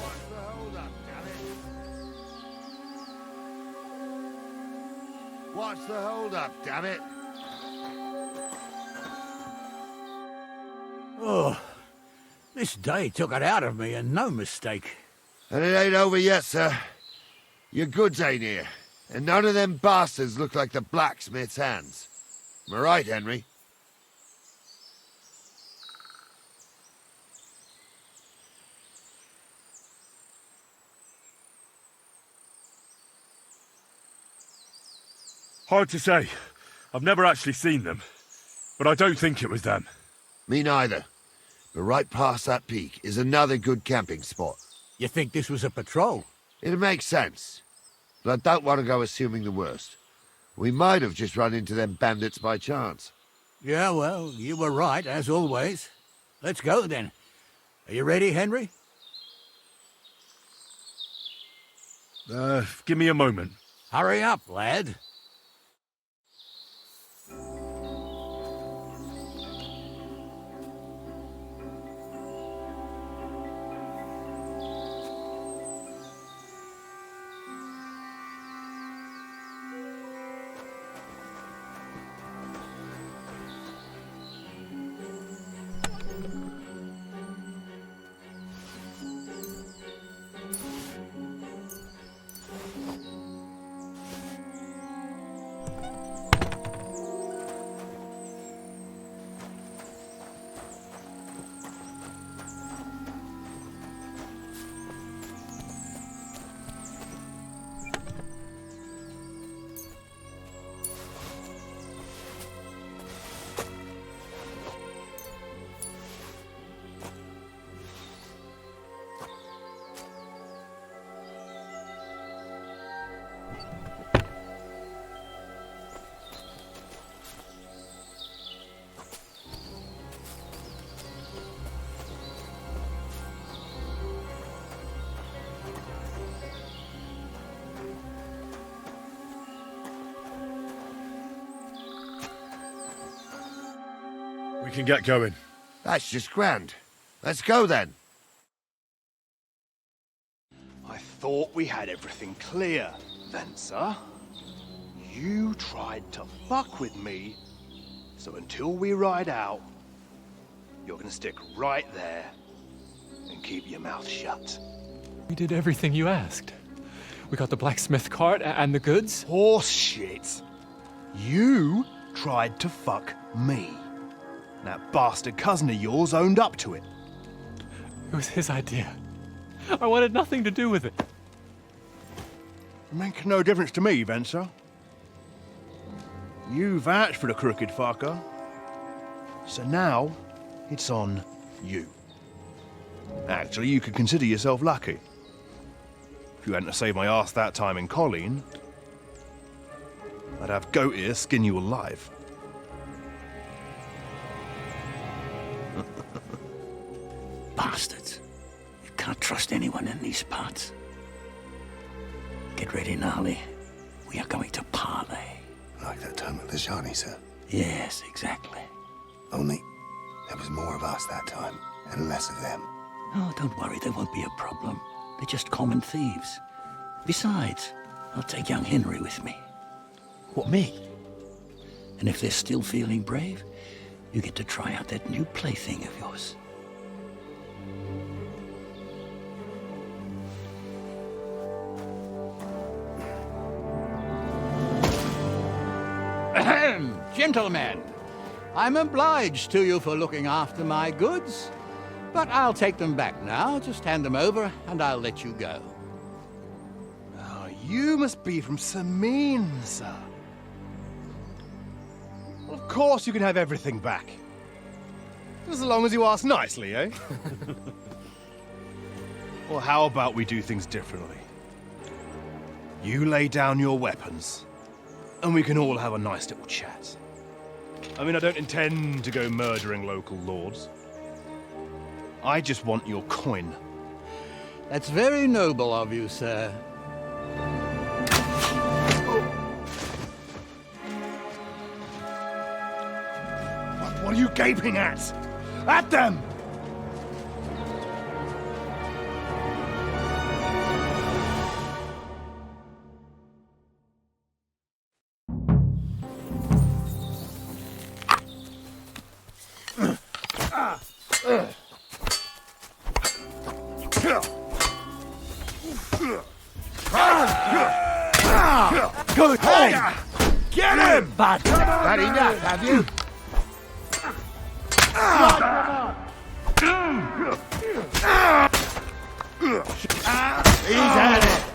Watch the hold-up, damn it. Watch the hold-up, damn it. Oh, this day took it out of me, and no mistake. And it ain't over yet, sir. Your goods ain't here, and none of them bastards look like the blacksmith's hands. Am I right, Henry? Hard to say. I've never actually seen them. But I don't think it was them. Me neither. But right past that peak is another good camping spot. You think this was a patrol? It makes sense. But I don't want to go assuming the worst. We might have just run into them bandits by chance. Yeah, well, you were right, as always. Let's go, then. Are you ready, Henry? Give me a moment. Hurry up, lad. We can get going. That's just grand. Let's go then. I thought we had everything clear, then, sir. You tried to fuck with me, so until we ride out, you're gonna stick right there and keep your mouth shut. We did everything you asked. We got the blacksmith cart and the goods. Horse shit. You tried to fuck me. That bastard cousin of yours owned up to it. It was his idea. I wanted nothing to do with it. Make no difference to me, Venser. You vouched for the crooked fucker. So now, it's on you. Actually, you could consider yourself lucky. If you hadn't saved my ass that time in Colleen, I'd have goat ear skin you alive. Bastards. You can't trust anyone in these parts. Get ready, Gnarly. We are going to parley. Like that time at the Shani, sir? Yes, exactly. Only there was more of us that time, and less of them. Oh, don't worry, there won't be a problem. They're just common thieves. Besides, I'll take young Henry with me. What, me? And if they're still feeling brave, you get to try out that new plaything of yours. Ahem, gentlemen, I'm obliged to you for looking after my goods, but I'll take them back now. Just hand them over and I'll let you go. Oh, you must be from Samin, sir. Well, of course you can have everything back. Just as long as you ask nicely, eh? Well, how about we do things differently? You lay down your weapons, and we can all have a nice little chat. I mean, I don't intend to go murdering local lords. I just want your coin. That's very noble of you, sir. What are you gaping at? At them! Good Hey! boy. Get him! Bad. Had enough, have you? He's had it.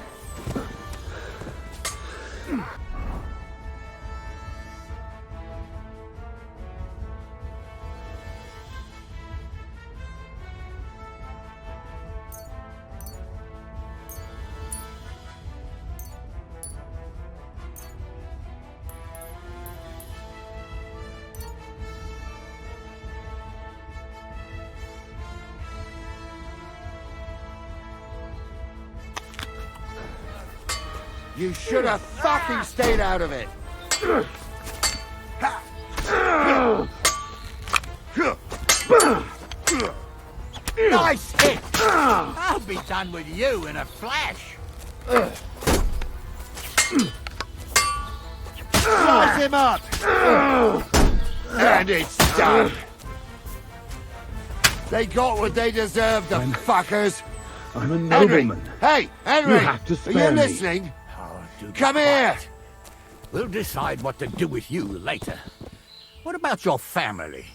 You should have fucking stayed out of it. Nice hit! I'll be done with you in a flash. Slice him up! And it's done. They got what they deserved, the fuckers. I'm a nobleman. Hey, Henry! You have to Are spare you me. listening? Come here! We'll decide what to do with you later. What about your family?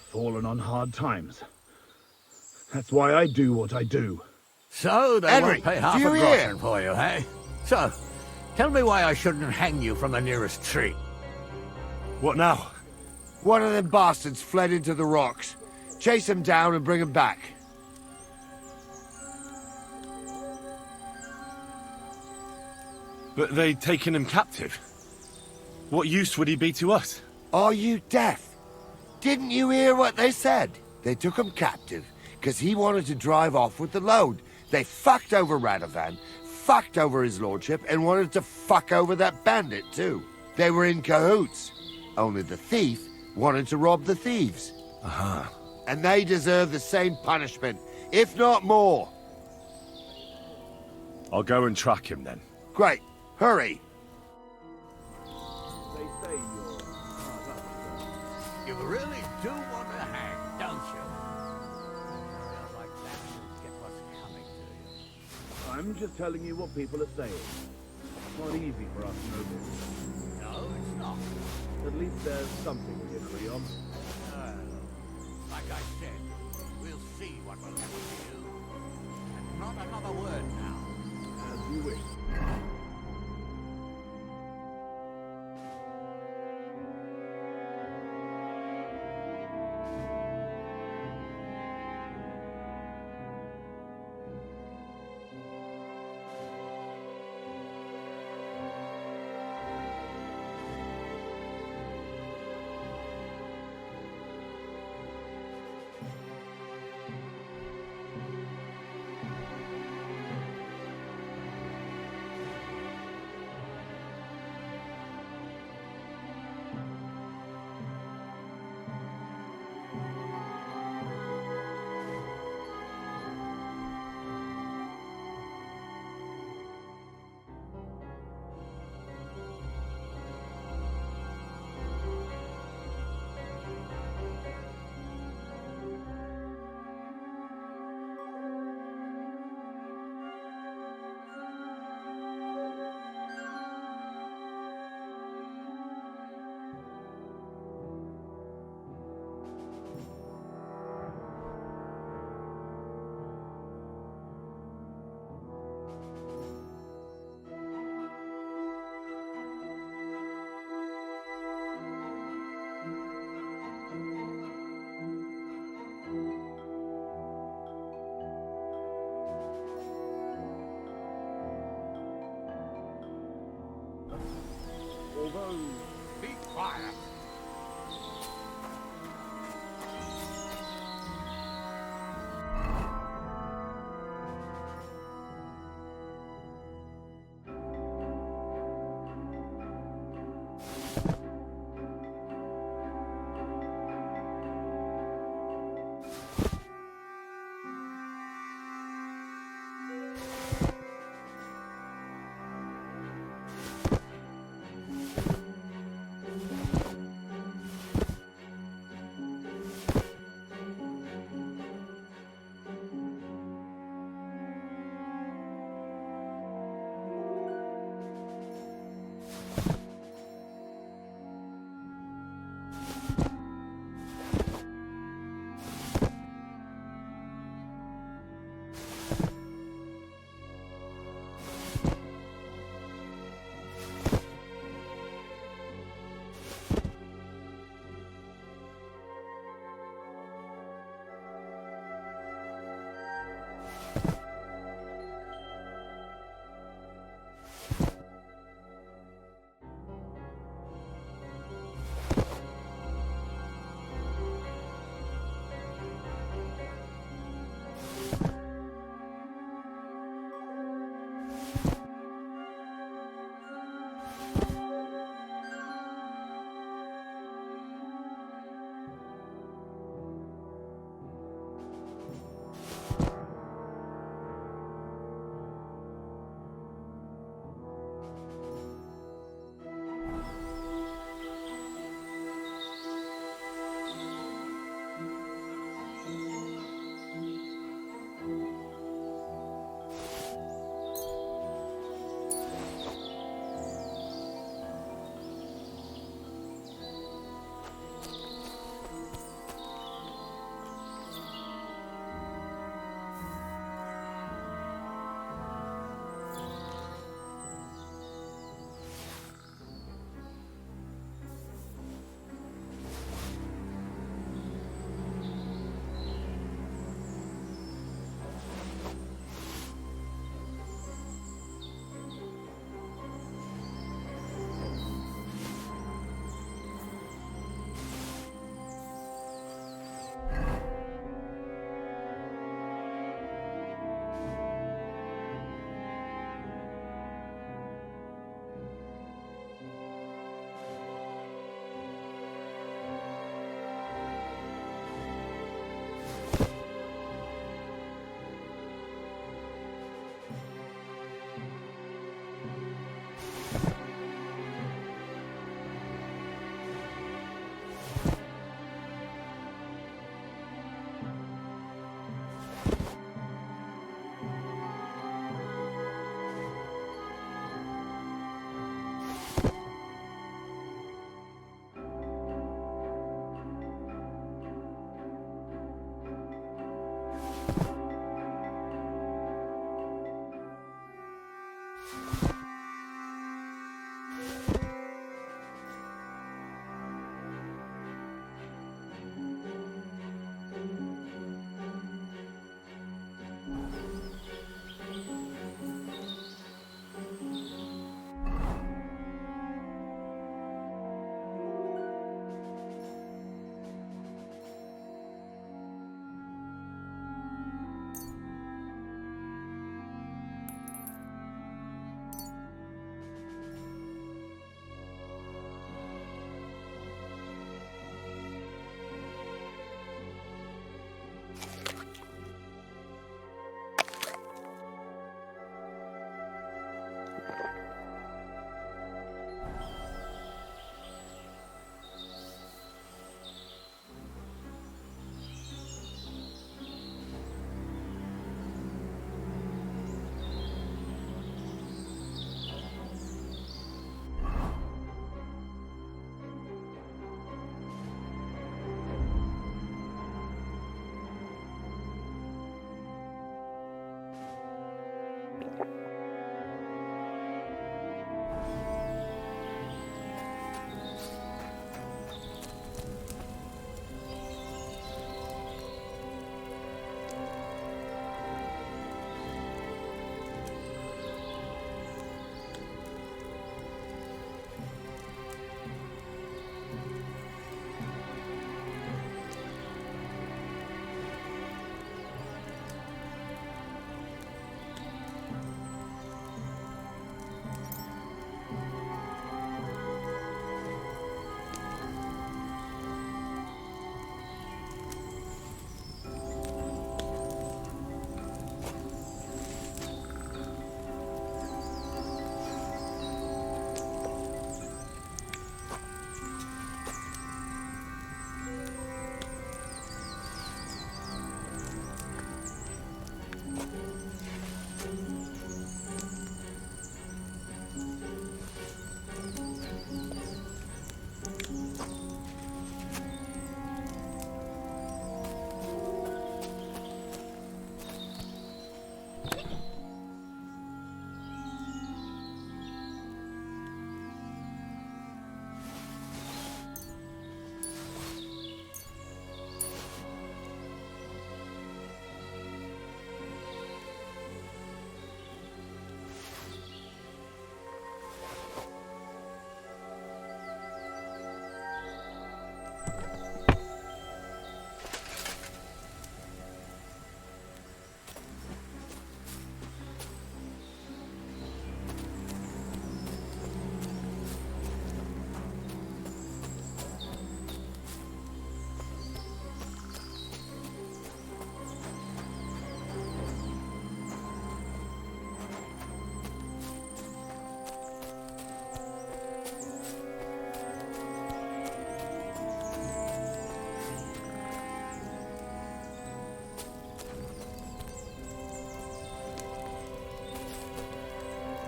Fallen on hard times. That's why I do what I do. So they Henry, won't pay half do a you groschen hear? for you, eh? So, tell me why I shouldn't hang you from the nearest tree. What now? One of them bastards fled into the rocks. Chase him down and bring him back. But they'd taken him captive. What use would he be to us? Are you deaf? Didn't you hear what they said? They took him captive because he wanted to drive off with the load. They fucked over Radovan, fucked over his lordship, and wanted to fuck over that bandit too. They were in cahoots. Only the thief wanted to rob the thieves. Aha. And they deserve the same punishment, if not more. I'll go and track him then. Great. Hurry. I'm just telling you what people are saying. It's not easy for us nobles. No, it's not. At least there's something we agree on. Like I said, we'll see what will happen to you. And not another word now. As you wish. Although... Be quiet!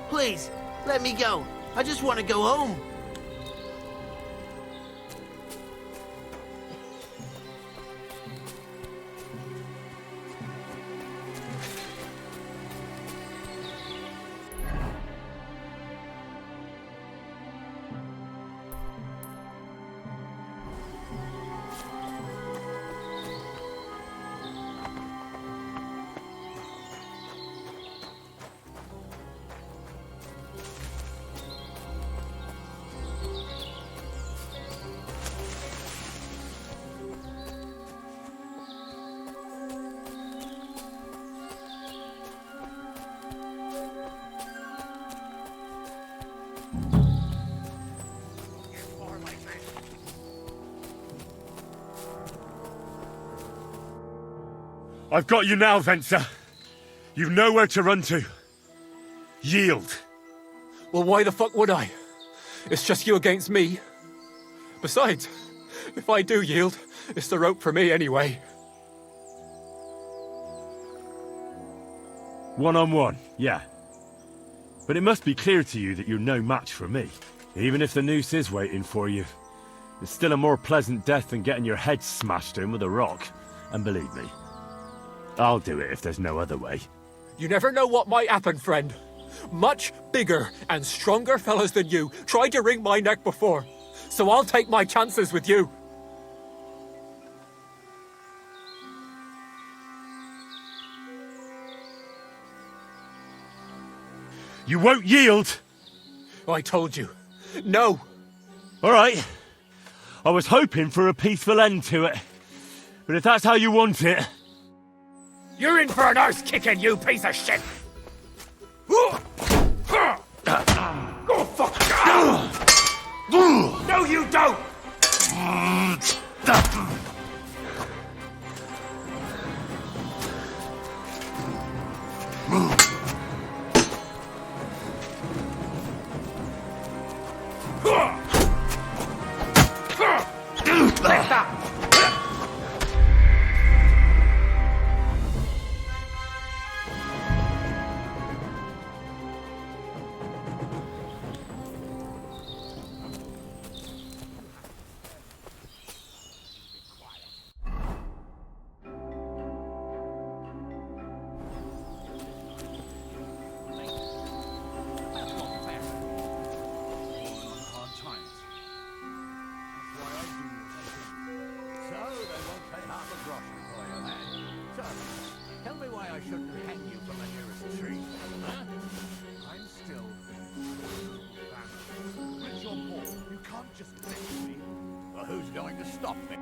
Please, let me go. I just want to go home. I've got you now, Venser. You've nowhere to run to. Yield. Well, why the fuck would I? It's just you against me. Besides, if I do yield, it's the rope for me anyway. One-on-one, yeah. But it must be clear to you that you're no match for me. Even if the noose is waiting for you, it's still a more pleasant death than getting your head smashed in with a rock. And believe me, I'll do it if there's no other way. You never know what might happen, friend. Much bigger and stronger fellas than you tried to wring my neck before, so I'll take my chances with you. You won't yield! I told you. No! All right. I was hoping for a peaceful end to it. But if that's how you want it... You're in for an arse kicking, you piece of shit! Oh, fuck! No, you don't! Like that! Tell me why I shouldn't hang you from the nearest tree, huh? I'm still... Where's your ball? You can't just let me. Well, who's going to stop me?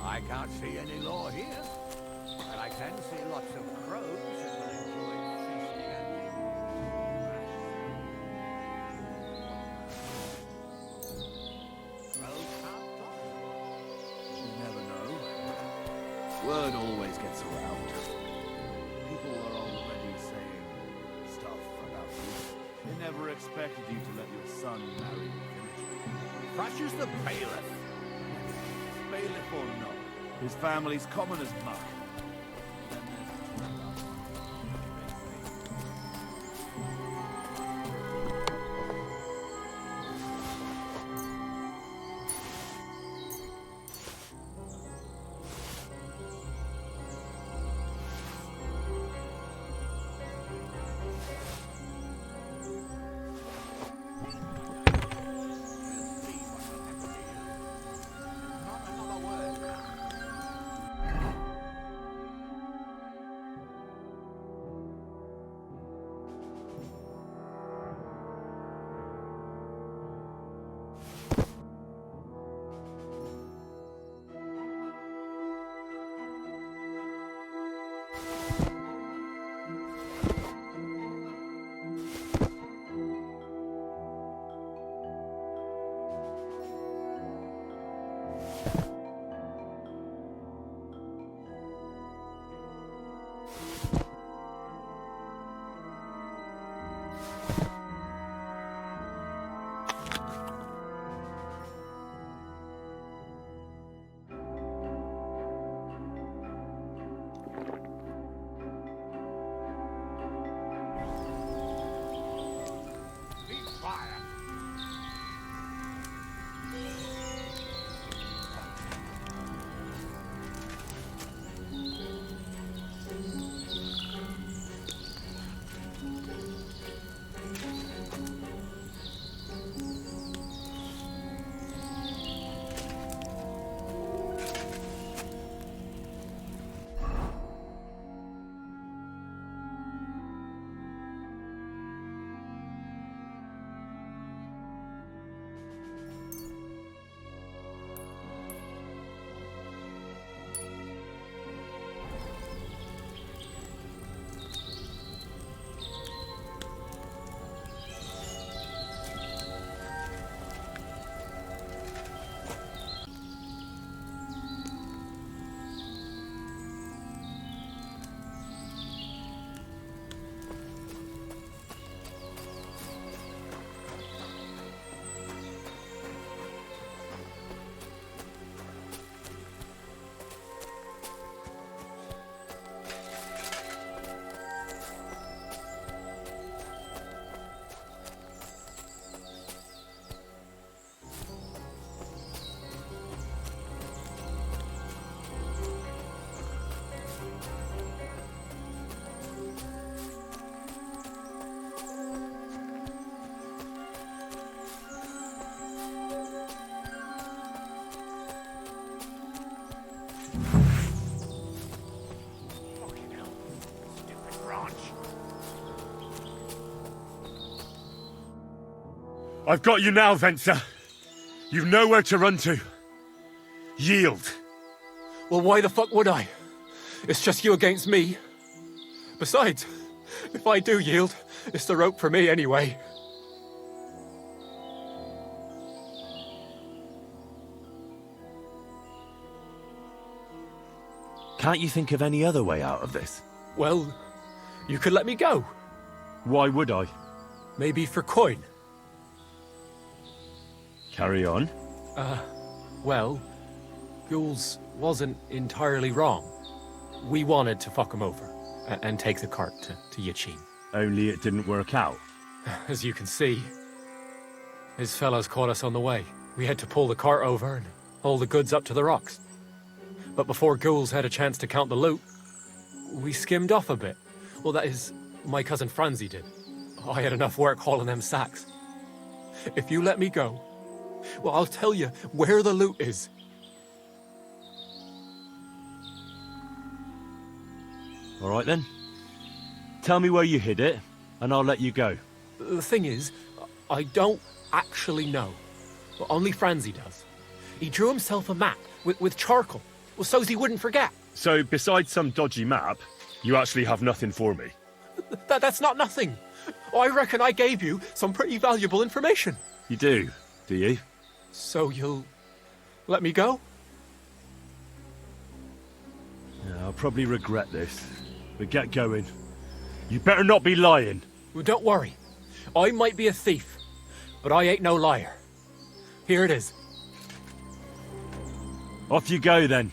I can't see any law here, but I can see lots of crows that will enjoy feasting and crows can't talk. You never know. Word always gets around. People were already saying stuff about you. They never expected you to let your son marry the villager. Crush is the bailiff. Bailiff or no, his family's common as muck. Then there's I've got you now, Venser. You've nowhere to run to. Yield. Well, why the fuck would I? It's just you against me. Besides, if I do yield, it's the rope for me anyway. Can't you think of any other way out of this? Well, you could let me go. Why would I? Maybe for coin. Carry on. Well, Ghouls wasn't entirely wrong. We wanted to fuck him over and take the cart to Yachin. Only it didn't work out. As you can see, his fellows caught us on the way. We had to pull the cart over and haul the goods up to the rocks. But before Ghouls had a chance to count the loot, we skimmed off a bit. Well, that is, my cousin Franzi did. I had enough work hauling them sacks. If you let me go, well, I'll tell you where the loot is. All right then. Tell me where you hid it, and I'll let you go. The thing is, I don't actually know. Well, only Franzi does. He drew himself a map with charcoal. Well, so's he wouldn't forget. So, besides some dodgy map, you actually have nothing for me? That's not nothing. I reckon I gave you some pretty valuable information. You do you? So you'll let me go? Yeah, I'll probably regret this, but get going. You better not be lying. Well, don't worry. I might be a thief, but I ain't no liar. Here it is. Off you go, then.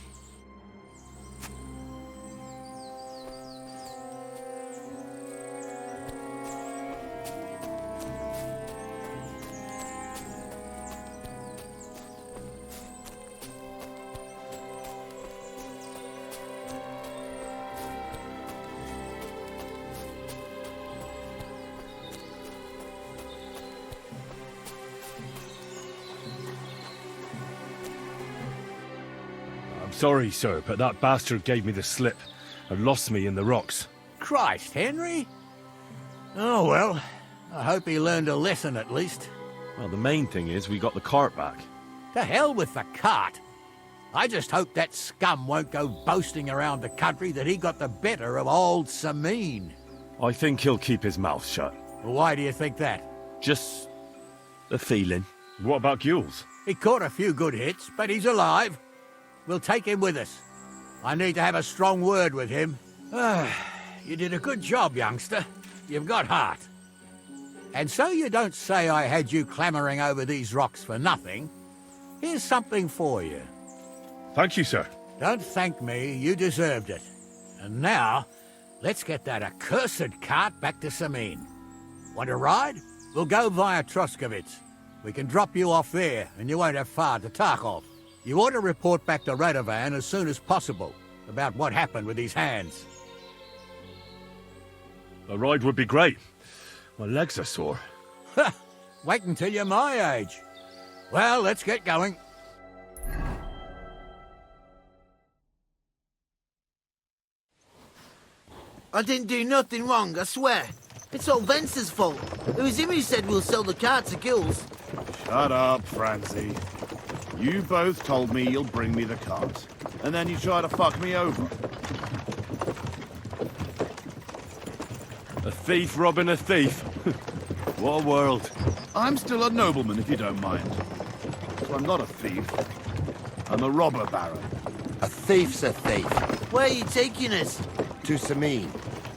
Sorry, sir, but that bastard gave me the slip and lost me in the rocks. Christ, Henry. Oh, well, I hope he learned a lesson at least. Well, the main thing is we got the cart back. To hell with the cart. I just hope that scum won't go boasting around the country that he got the better of old Sameen. I think he'll keep his mouth shut. Why do you think that? Just a feeling. What about Gules? He caught a few good hits, but he's alive. We'll take him with us. I need to have a strong word with him. You did a good job, youngster. You've got heart. And so you don't say I had you clambering over these rocks for nothing. Here's something for you. Thank you, sir. Don't thank me, you deserved it. And now, let's get that accursed cart back to Sameen. Want to ride? We'll go via Troskovitz. We can drop you off there, and you won't have far to Tarkov. You ought to report back to Redevan as soon as possible about what happened with his hands. A ride would be great. My legs are sore. Wait until you're my age. Well, let's get going. I didn't do nothing wrong, I swear. It's all Vence's fault. It was him who said we'll sell the car to Gills. Shut up, Francie. You both told me you'll bring me the cart, and then you try to fuck me over. A thief robbing a thief. What a world. I'm still a nobleman, if you don't mind. So I'm not a thief. I'm a robber baron. A thief's a thief. Where are you taking us? To Sameen,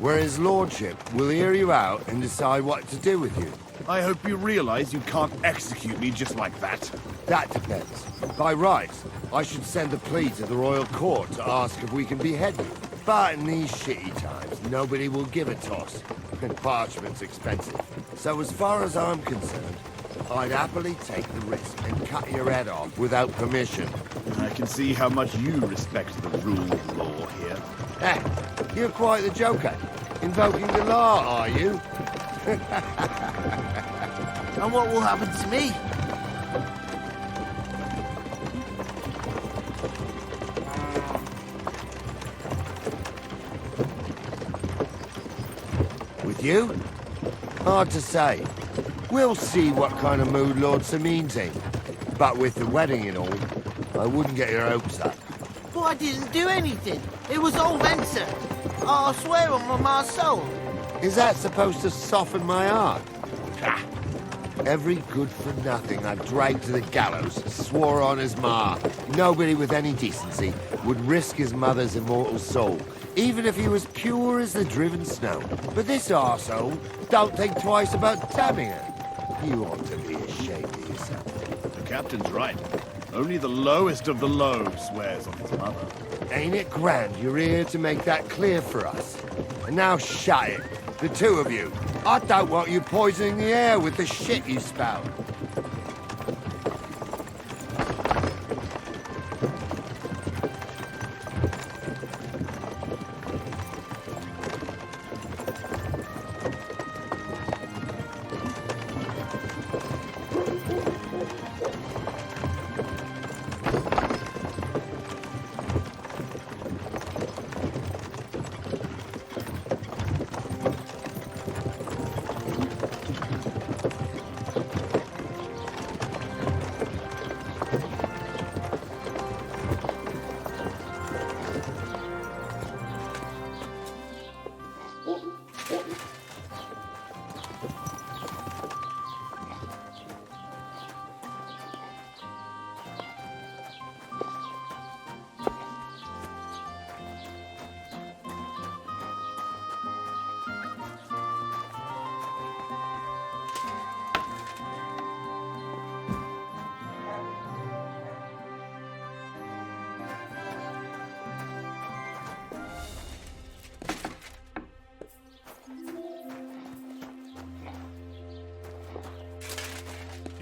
where his lordship will hear you out and decide what to do with you. I hope you realize you can't execute me just like that. That depends. By rights, I should send a plea to the royal court to ask if we can behead you. But in these shitty times, nobody will give a toss. And parchment's expensive. So as far as I'm concerned, I'd happily take the risk and cut your head off without permission. I can see how much you respect the rule of law here. You're quite the joker. Invoking the law, are you? And what will happen to me? With you? Hard to say. We'll see what kind of mood Lord Sameen's in. But with the wedding and all, I wouldn't get your hopes up. But I didn't do anything. It was all Vencer. I swear on my soul. Is that supposed to soften my heart? Every good-for-nothing I dragged to the gallows swore on his ma. Nobody with any decency would risk his mother's immortal soul, even if he was pure as the driven snow. But this arsehole don't think twice about dabbing her. You ought to be ashamed of yourself. The captain's right. Only the lowest of the low swears on his mother. Ain't it grand you're here to make that clear for us? And now shut it, the two of you. I don't want you poisoning the air with the shit you spout.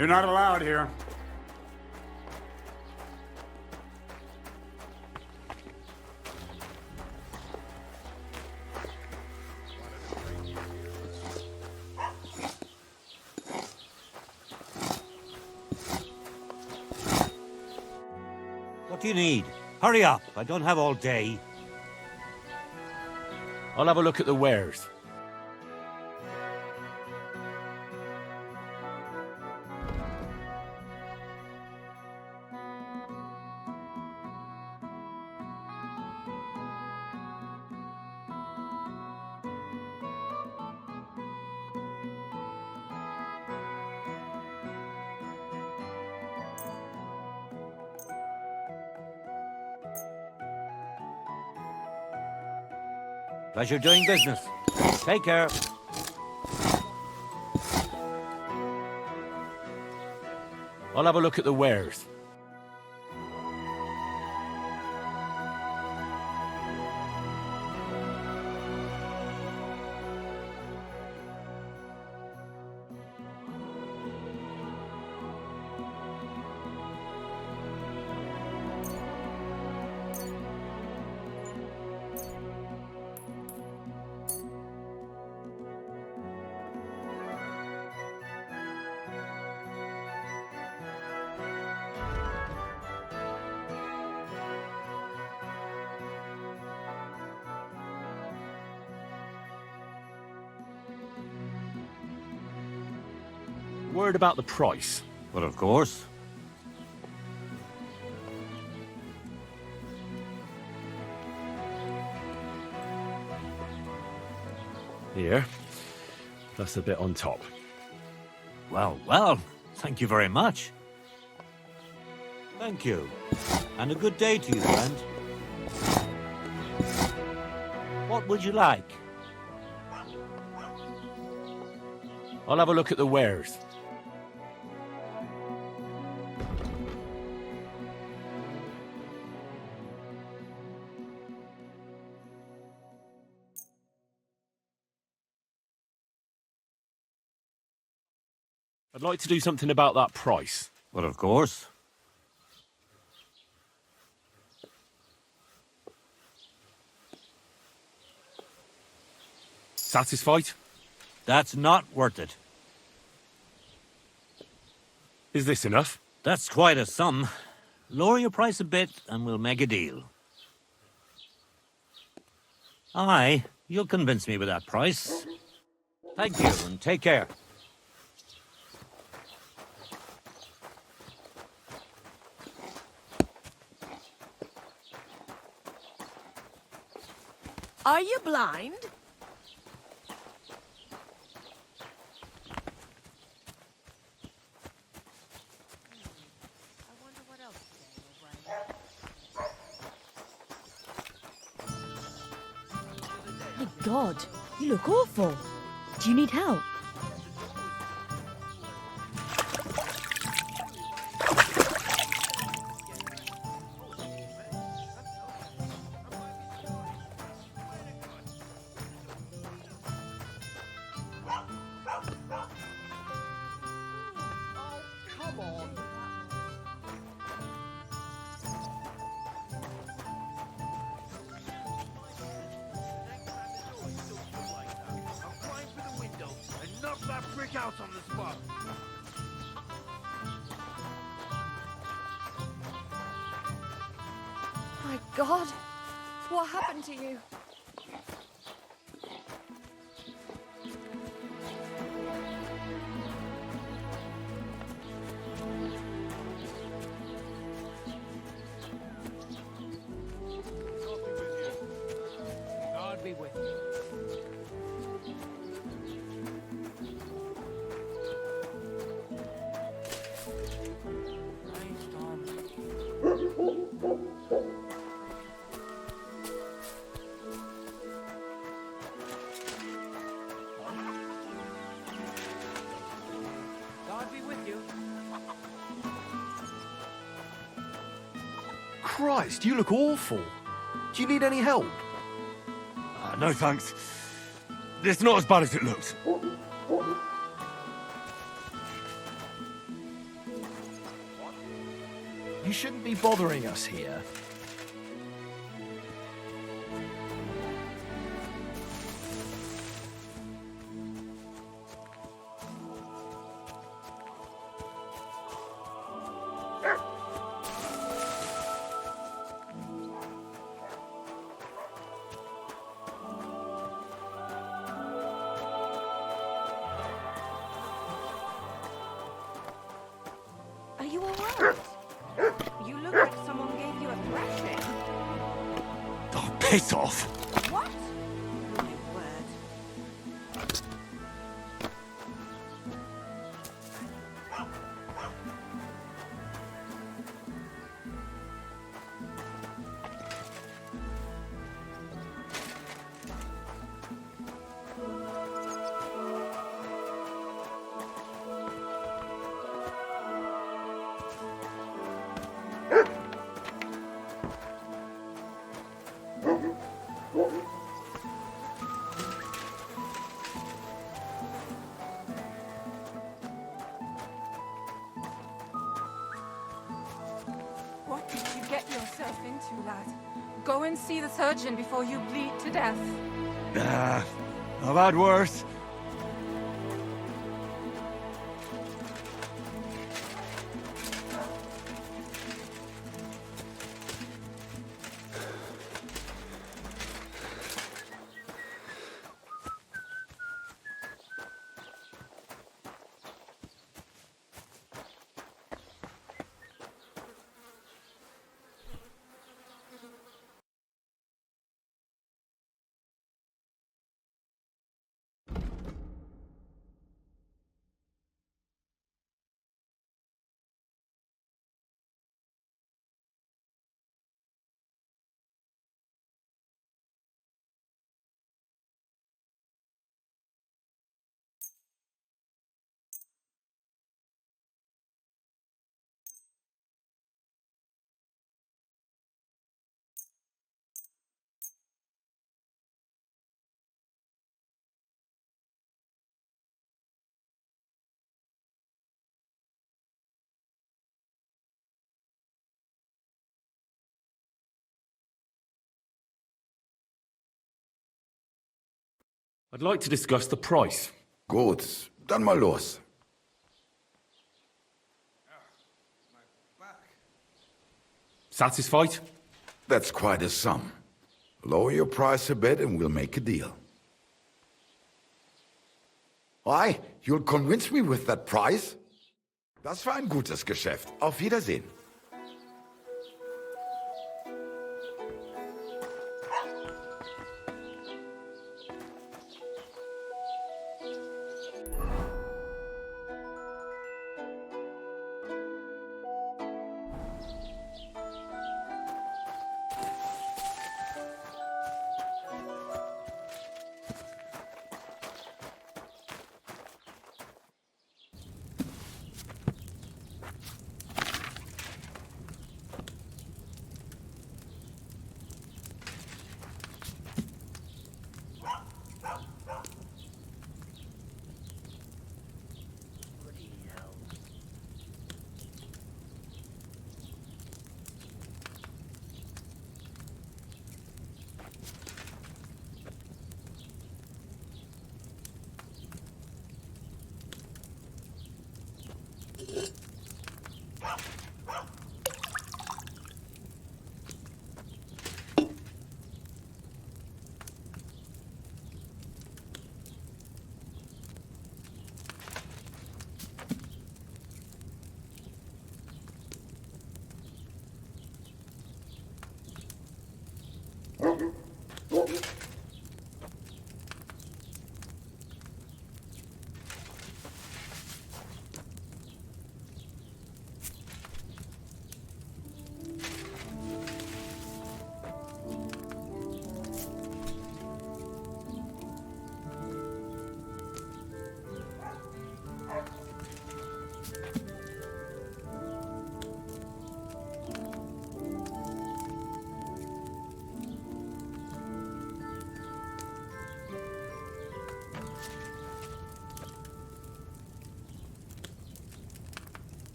You're not allowed here. What do you need? Hurry up. I don't have all day. I'll have a look at the wares. Pleasure doing business. Take care. I'll have a look at the wares. Word about the price. Well, of course. Here. That's a bit on top. Well, well. Thank you very much. Thank you. And a good day to you, friend. What would you like? I'll have a look at the wares. I'd like to do something about that price. Well, of course. Satisfied? That's not worth it. Is this enough? That's quite a sum. Lower your price a bit and we'll make a deal. Aye, you'll convince me with that price. Thank you and take care. Are you blind? My God, you look awful. Do you need help? Out on the spot. My God, what happened to you? God be with you. God be with you. Christ, you look awful. Do you need any help? No thanks. It's not as bad as it looks. You shouldn't be bothering us here. Are you alright? You look like someone gave you a thrashing. Oh, piss off! What? My word. What did you get yourself into, lad? Go and see the surgeon before you bleed to death. Nah, I've had worse. I'd like to discuss the price. Gut, dann mal los. Satisfied? That's quite a sum. Lower your price a bit and we'll make a deal. Why? You'll convince me with that price? Das war ein gutes Geschäft. Auf Wiedersehen.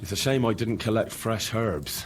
It's a shame I didn't collect fresh herbs.